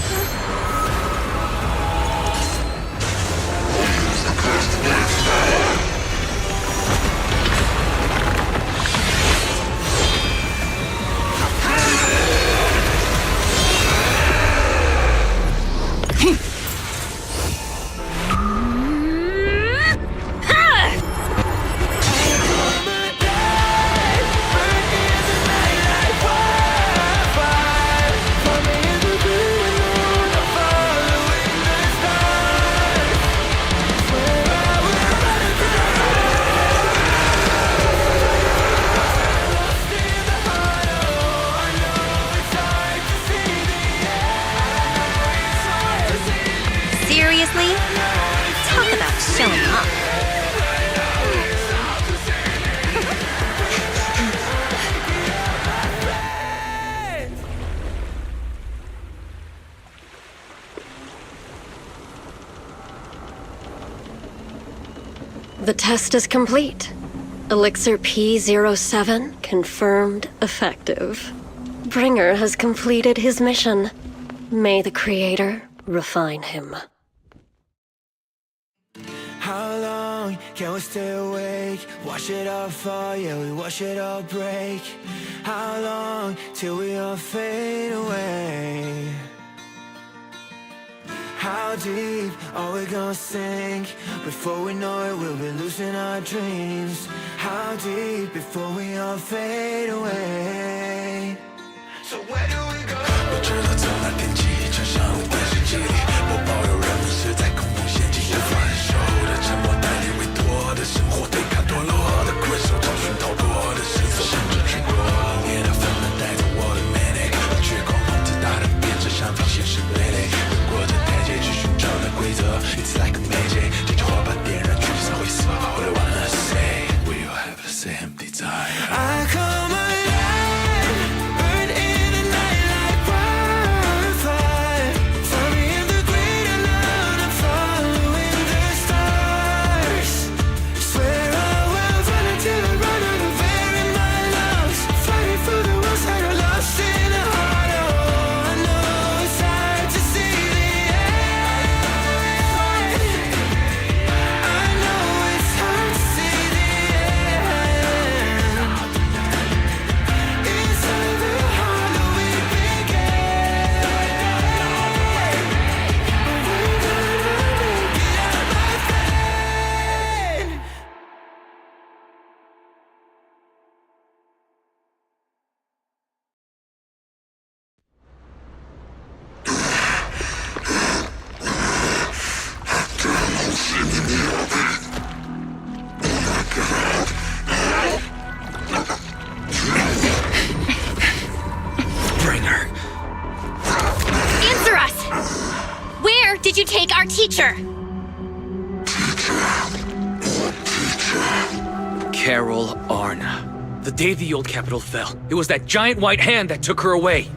Seriously? Talk about showing up. The test is complete. Elixir P07 confirmed effective. Bringer has completed his mission. May the Creator refine him. How long can we stay awake? Wash it all fall, yeah, we wash it all break. How long till we all fade away? How deep are we gonna sink? Before we know it, we'll be losing our dreams. How deep before we all fade away? So where do we go? 我知道怎么惦记，穿上电视机里，我保有人们是在空中陷进去分手的沉默，带你委托的生活，对抗堕落的困兽，找寻逃脱的身份，甚至去过冷冽的纷纷，带着我的美丽，绝狂妄自大的变成上方现实傀儡，过着台阶去寻找的 our teacher! Carol Arna. The day the old capital fell, it was that giant white hand that took her away.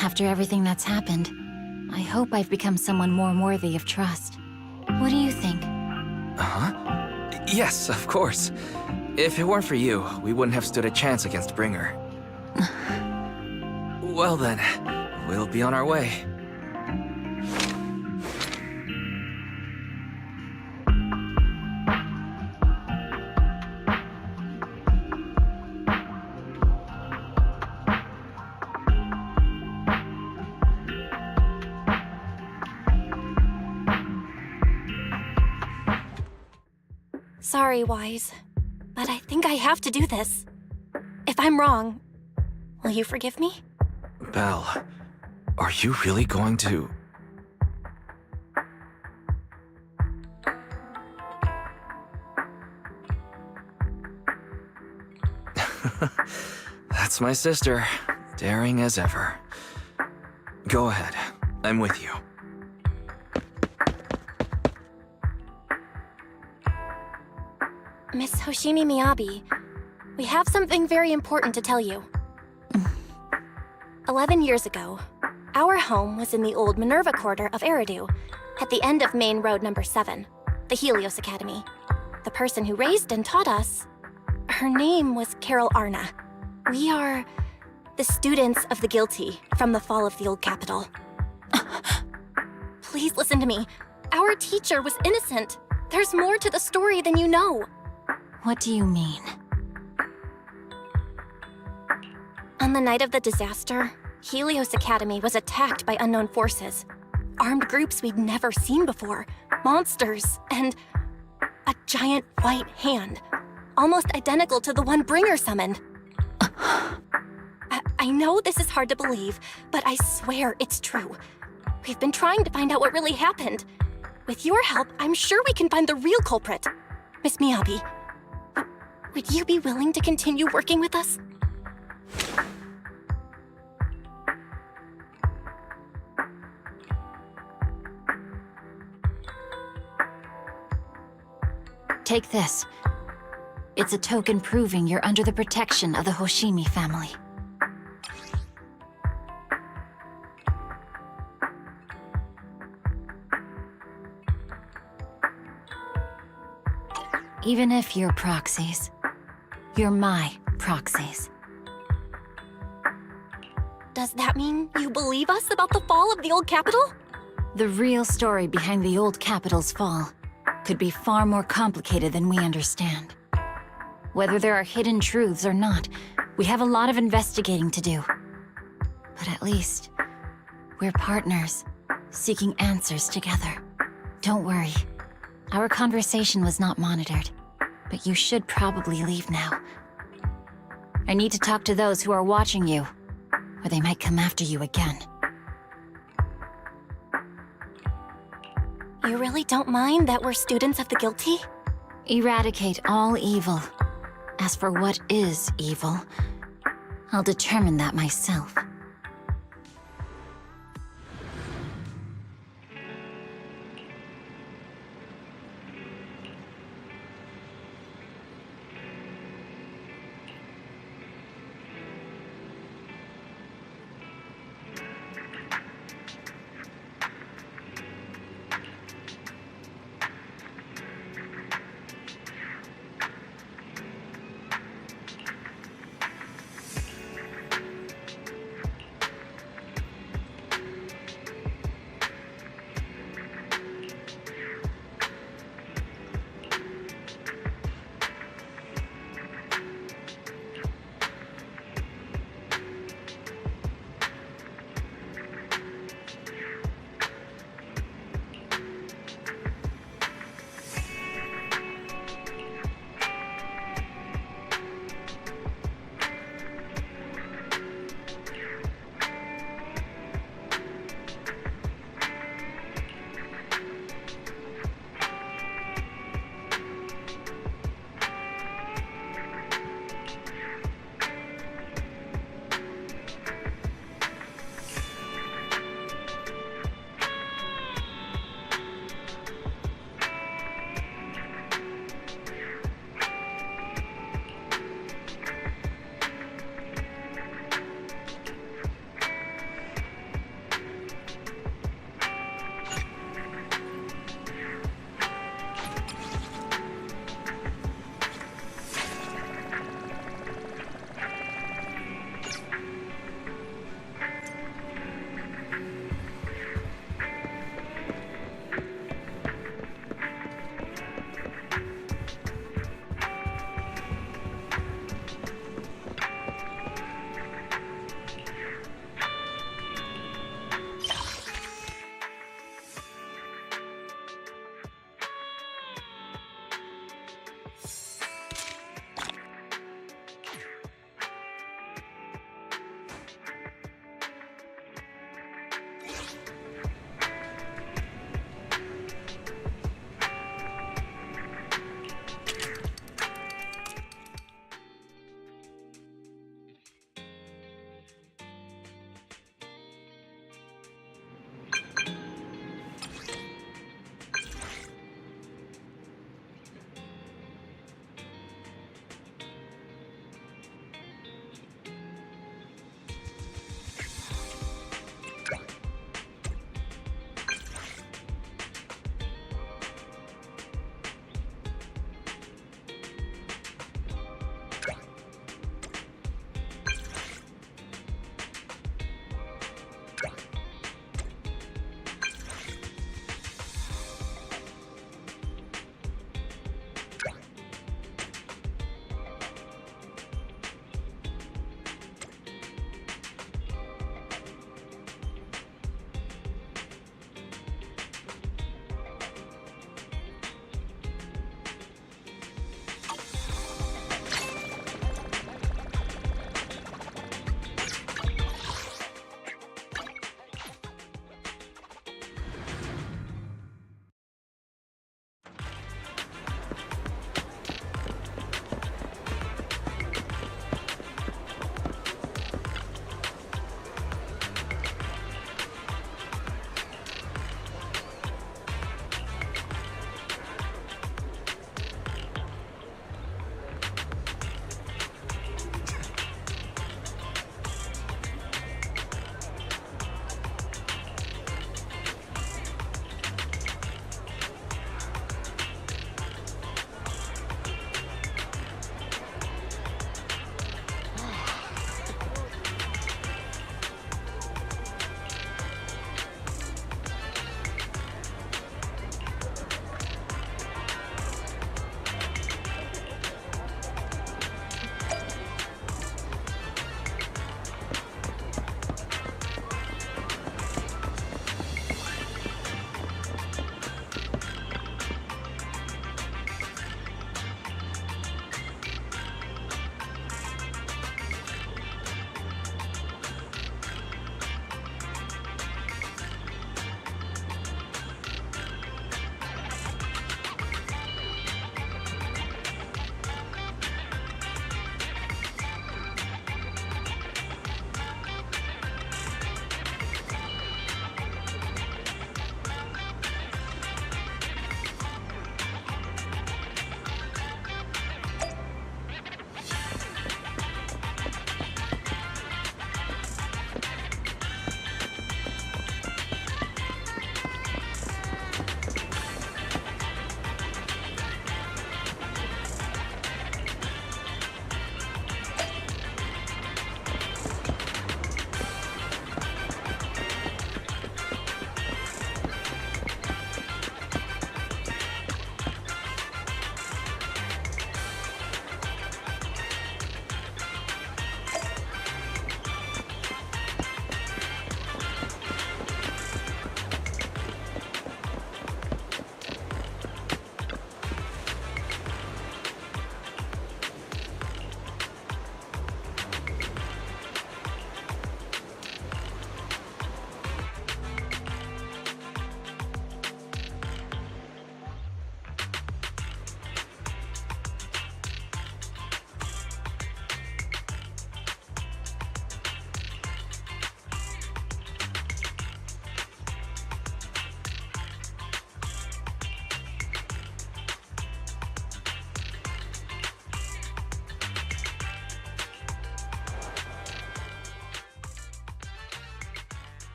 After everything that's happened, I hope I've become someone more worthy of trust. What do you think? Huh? Yes, of course. If it weren't for you, we wouldn't have stood a chance against Bringer. Well then, we'll be on our way. Sorry, Wise, but I think I have to do this. If I'm wrong, will you forgive me? Belle, are you really going to... That's my sister, daring as ever. Go ahead, I'm with you. Miss Hoshimi Miyabi, we have something very important to tell you. 11 years ago, our home was in the old Minerva Quarter of Eridu, at the end of Main Road number 7, the Helios Academy. The person who raised and taught us, her name was Carol Arna. We are the students of the guilty from the fall of the old capital. Please listen to me. Our teacher was innocent. There's more to the story than you know. What do you mean? On the night of the disaster, Helios Academy was attacked by unknown forces. Armed groups we'd never seen before. Monsters, and a giant white hand, almost identical to the one Bringer summoned. I know this is hard to believe, but I swear it's true. We've been trying to find out what really happened. With your help, I'm sure we can find the real culprit. Miss Miyabi, would you be willing to continue working with us? Take this. It's a token proving you're under the protection of the Hoshimi family. Even if you're proxies, you're my proxies. Does that mean you believe us about the fall of the old capital? The real story behind the old capital's fall could be far more complicated than we understand. Whether there are hidden truths or not, we have a lot of investigating to do. But at least, we're partners, seeking answers together. Don't worry. Our conversation was not monitored, but you should probably leave now. I need to talk to those who are watching you, or they might come after you again. You really don't mind that we're students of the guilty? Eradicate all evil. As for what is evil, I'll determine that myself.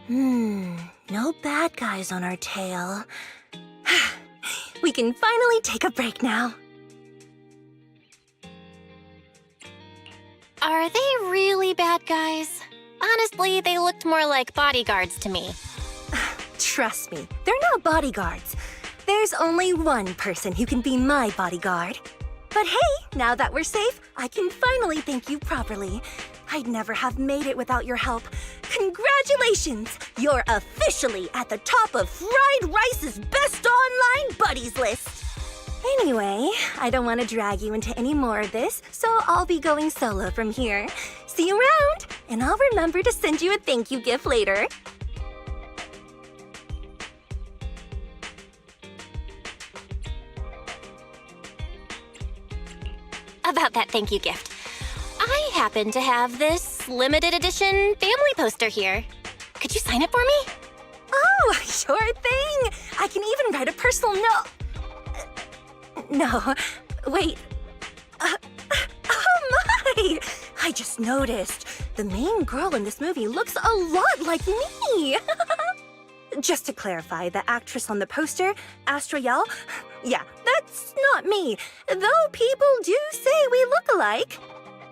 No bad guys on our tail. We can finally take a break now. Are they really bad guys? Honestly, they looked more like bodyguards to me. Trust me, they're not bodyguards. There's only one person who can be my bodyguard. But hey, now that we're safe, I can finally thank you properly. I'd never have made it without your help. Congratulations! You're officially at the top of Fried Rice's Best Online Buddies list. Anyway, I don't want to drag you into any more of this, so I'll be going solo from here. See you around, and I'll remember to send you a thank you gift later. About that thank you gift. I happen to have this limited edition family poster here. Could you sign it for me? Oh, sure thing! I can even write a personal note. No, wait. Oh my! I just noticed. The main girl in this movie looks a lot like me. Just to clarify, the actress on the poster, Astra Yal, yeah, that's not me. Though people do say we look alike.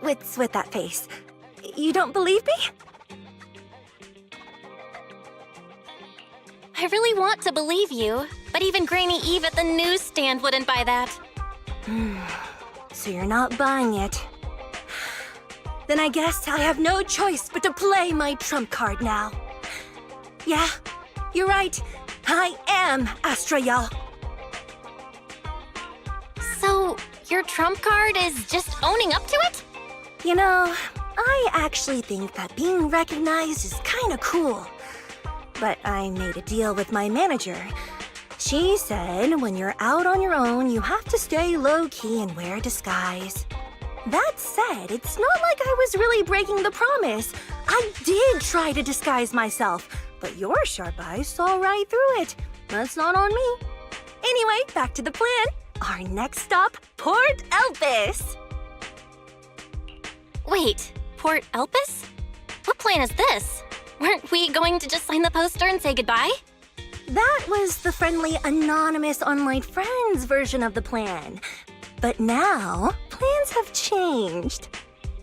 What's with that face? You don't believe me? I really want to believe you, but even Granny Eve at the newsstand wouldn't buy that. So you're not buying it. Then I guess I have no choice but to play my trump card now. Yeah, you're right. I am Astra Yal. So, your trump card is just owning up to it? You know, I actually think that being recognized is kinda cool. But I made a deal with my manager. She said when you're out on your own, you have to stay low-key and wear a disguise. That said, it's not like I was really breaking the promise. I did try to disguise myself, but your sharp eyes saw right through it. That's not on me. Anyway, back to the plan. Our next stop, Port Elpis. Wait, Port Elpis? What plan is this? Weren't we going to just sign the poster and say goodbye? That was the friendly, anonymous online friends version of the plan. But now, plans have changed.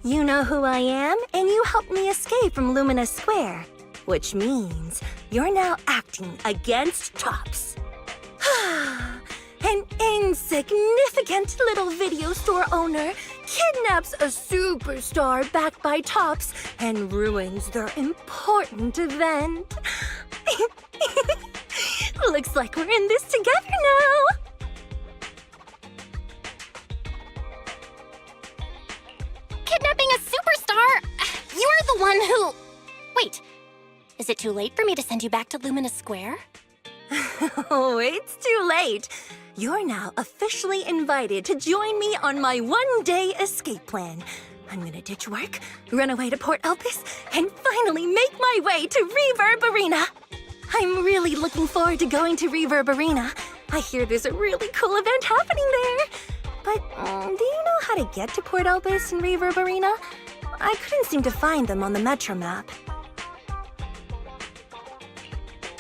You know who I am, and you helped me escape from Lumina Square. Which means you're now acting against Tops. An insignificant little video store owner kidnaps a superstar backed by Tops and ruins their important event. Looks like we're in this together now. Kidnapping a superstar? You're the one who... Wait, is it too late for me to send you back to Lumina Square? Oh, it's too late. You're now officially invited to join me on my one-day escape plan. I'm gonna ditch work, run away to Port Elpis, and finally make my way to Reverb Arena. I'm really looking forward to going to Reverb Arena. I hear there's a really cool event happening there. But do you know how to get to Port Elpis and Reverb Arena? I couldn't seem to find them on the Metro map.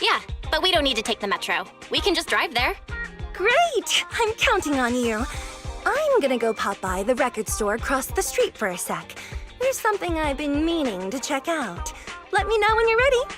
Yeah, but we don't need to take the Metro. We can just drive there. Great! I'm counting on you. I'm gonna go pop by the record store across the street for a sec. There's something I've been meaning to check out. Let me know when you're ready.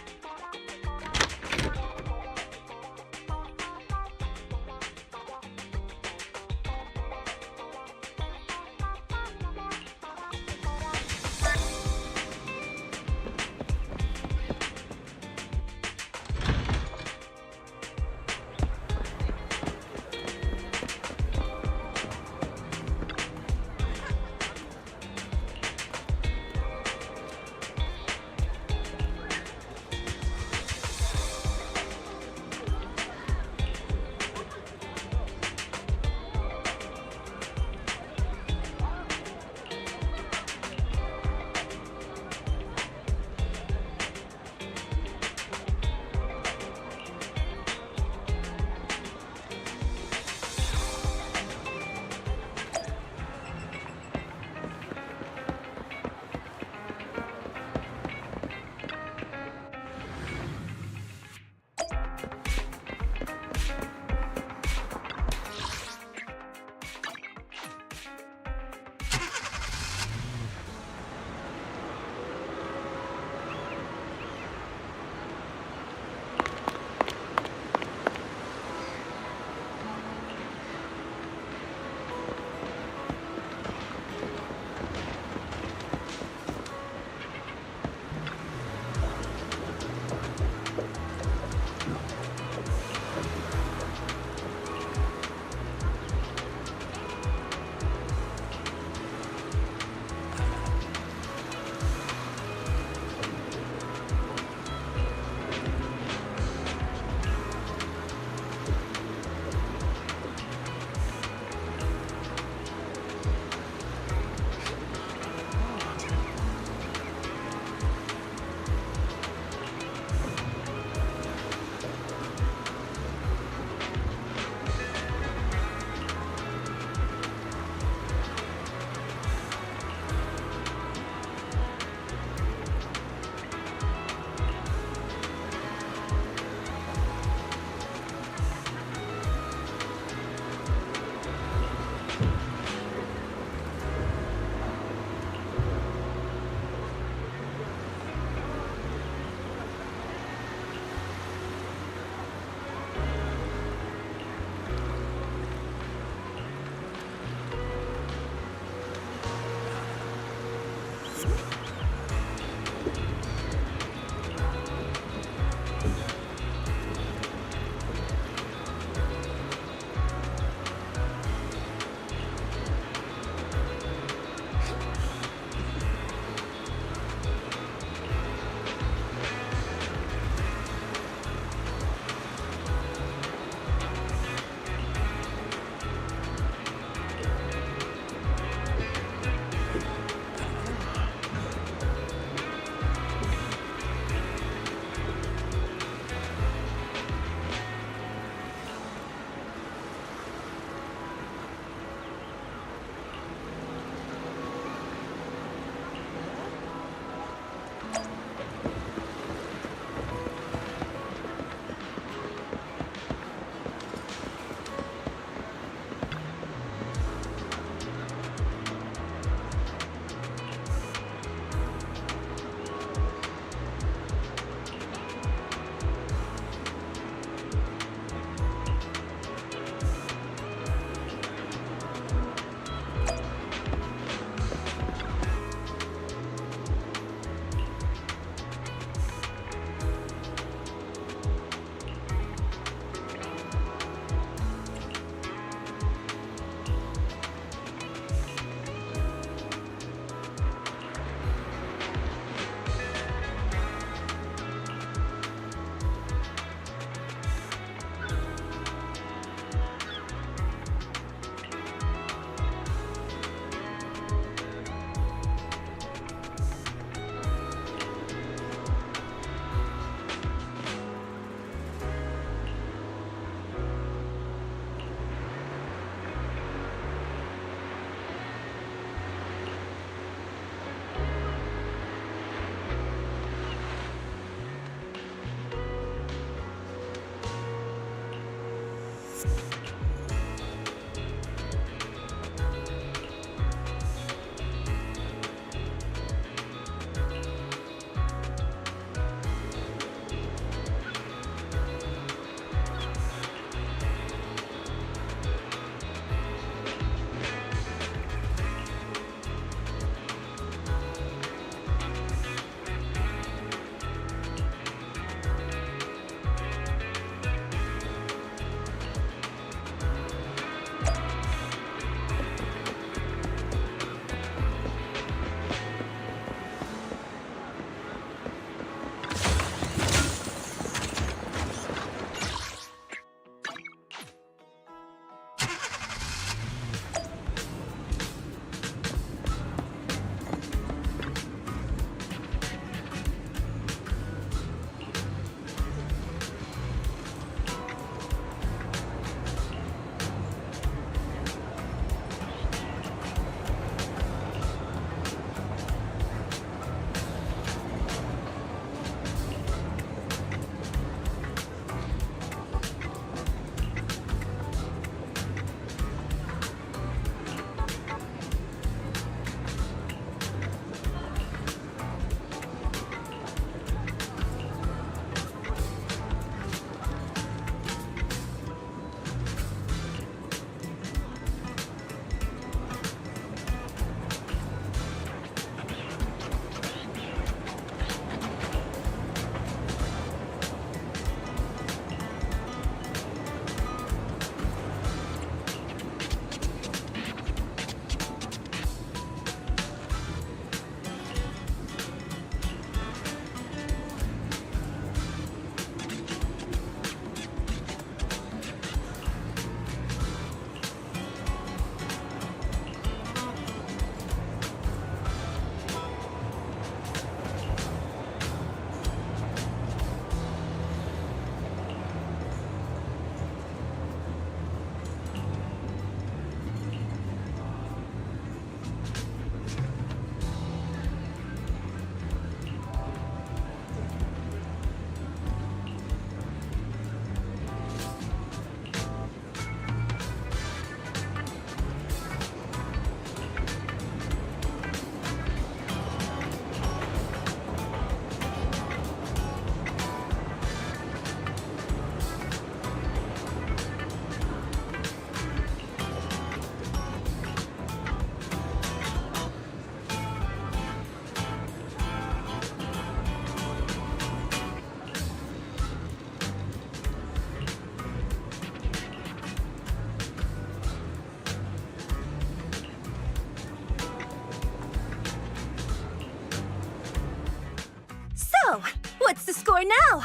What's the score now?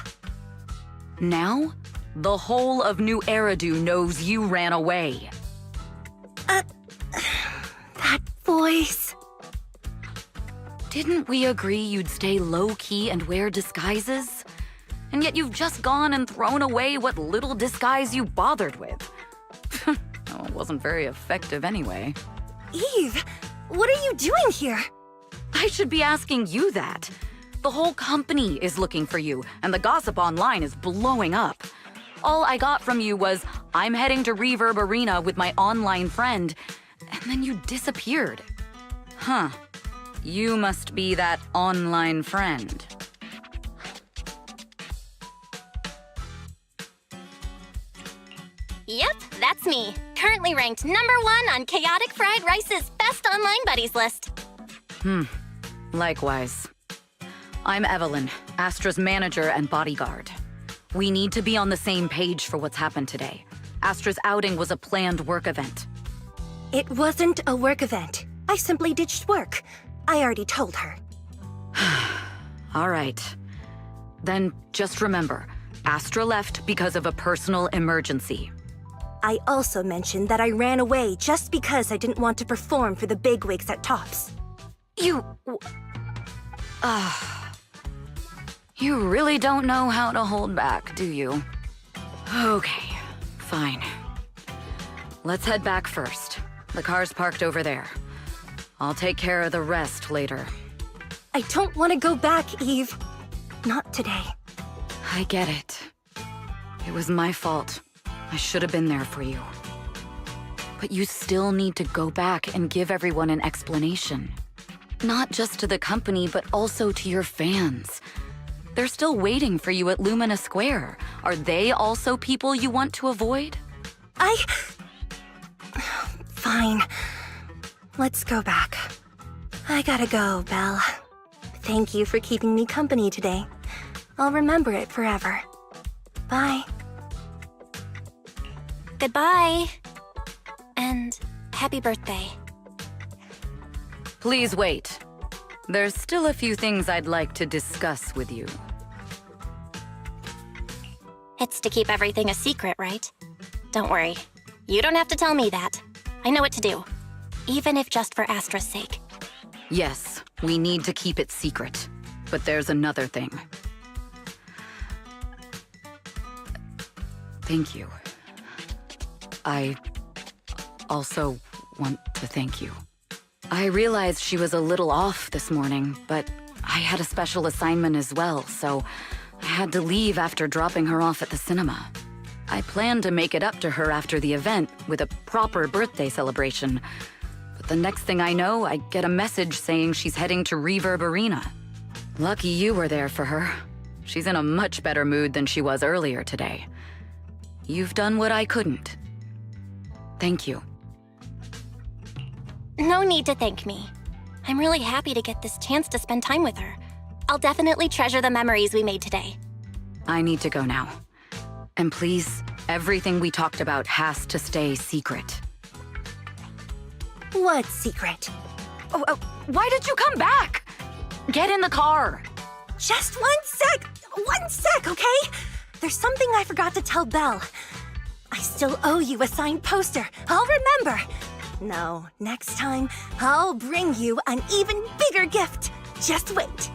Now, the whole of New Eridu knows you ran away. That voice. Didn't we agree you'd stay low-key and wear disguises? And yet you've just gone and thrown away what little disguise you bothered with. Oh, it wasn't very effective anyway. Eve, what are you doing here? I should be asking you that. The whole company is looking for you, and the gossip online is blowing up. All I got from you was, I'm heading to Reverb Arena with my online friend, and then you disappeared. Huh. You must be that online friend. Yep, that's me. Currently ranked #1 on Chaotic Fried Rice's Best Online Buddies list. Likewise. I'm Evelyn, Astra's manager and bodyguard. We need to be on the same page for what's happened today. Astra's outing was a planned work event. It wasn't a work event. I simply ditched work. I already told her. All right. Then just remember, Astra left because of a personal emergency. I also mentioned that I ran away just because I didn't want to perform for the bigwigs at Tops. You really don't know how to hold back, do you? Okay, fine. Let's head back first. The car's parked over there. I'll take care of the rest later. I don't want to go back, Eve. Not today. I get it. It was my fault. I should have been there for you. But you still need to go back and give everyone an explanation. Not just to the company, but also to your fans. They're still waiting for you at Lumina Square. Are they also people you want to avoid? Fine. Let's go back. I gotta go, Belle. Thank you for keeping me company today. I'll remember it forever. Bye. Goodbye. And happy birthday. Please wait. There's still a few things I'd like to discuss with you. It's to keep everything a secret, right? Don't worry. You don't have to tell me that. I know what to do. Even if just for Astra's sake. Yes, we need to keep it secret. But there's another thing. Thank you. I also want to thank you. I realized she was a little off this morning, but I had a special assignment as well, so I had to leave after dropping her off at the cinema. I planned to make it up to her after the event with a proper birthday celebration. But the next thing I know, I get a message saying she's heading to Reverb Arena. Lucky you were there for her. She's in a much better mood than she was earlier today. You've done what I couldn't. Thank you. No need to thank me. I'm really happy to get this chance to spend time with her. I'll definitely treasure the memories we made today. I need to go now. And please, everything we talked about has to stay secret. What secret? Oh, why did you come back? Get in the car. Just 1 sec! 1 sec, okay? There's something I forgot to tell Belle. I still owe you a signed poster. I'll remember. No, next time, I'll bring you an even bigger gift. Just wait.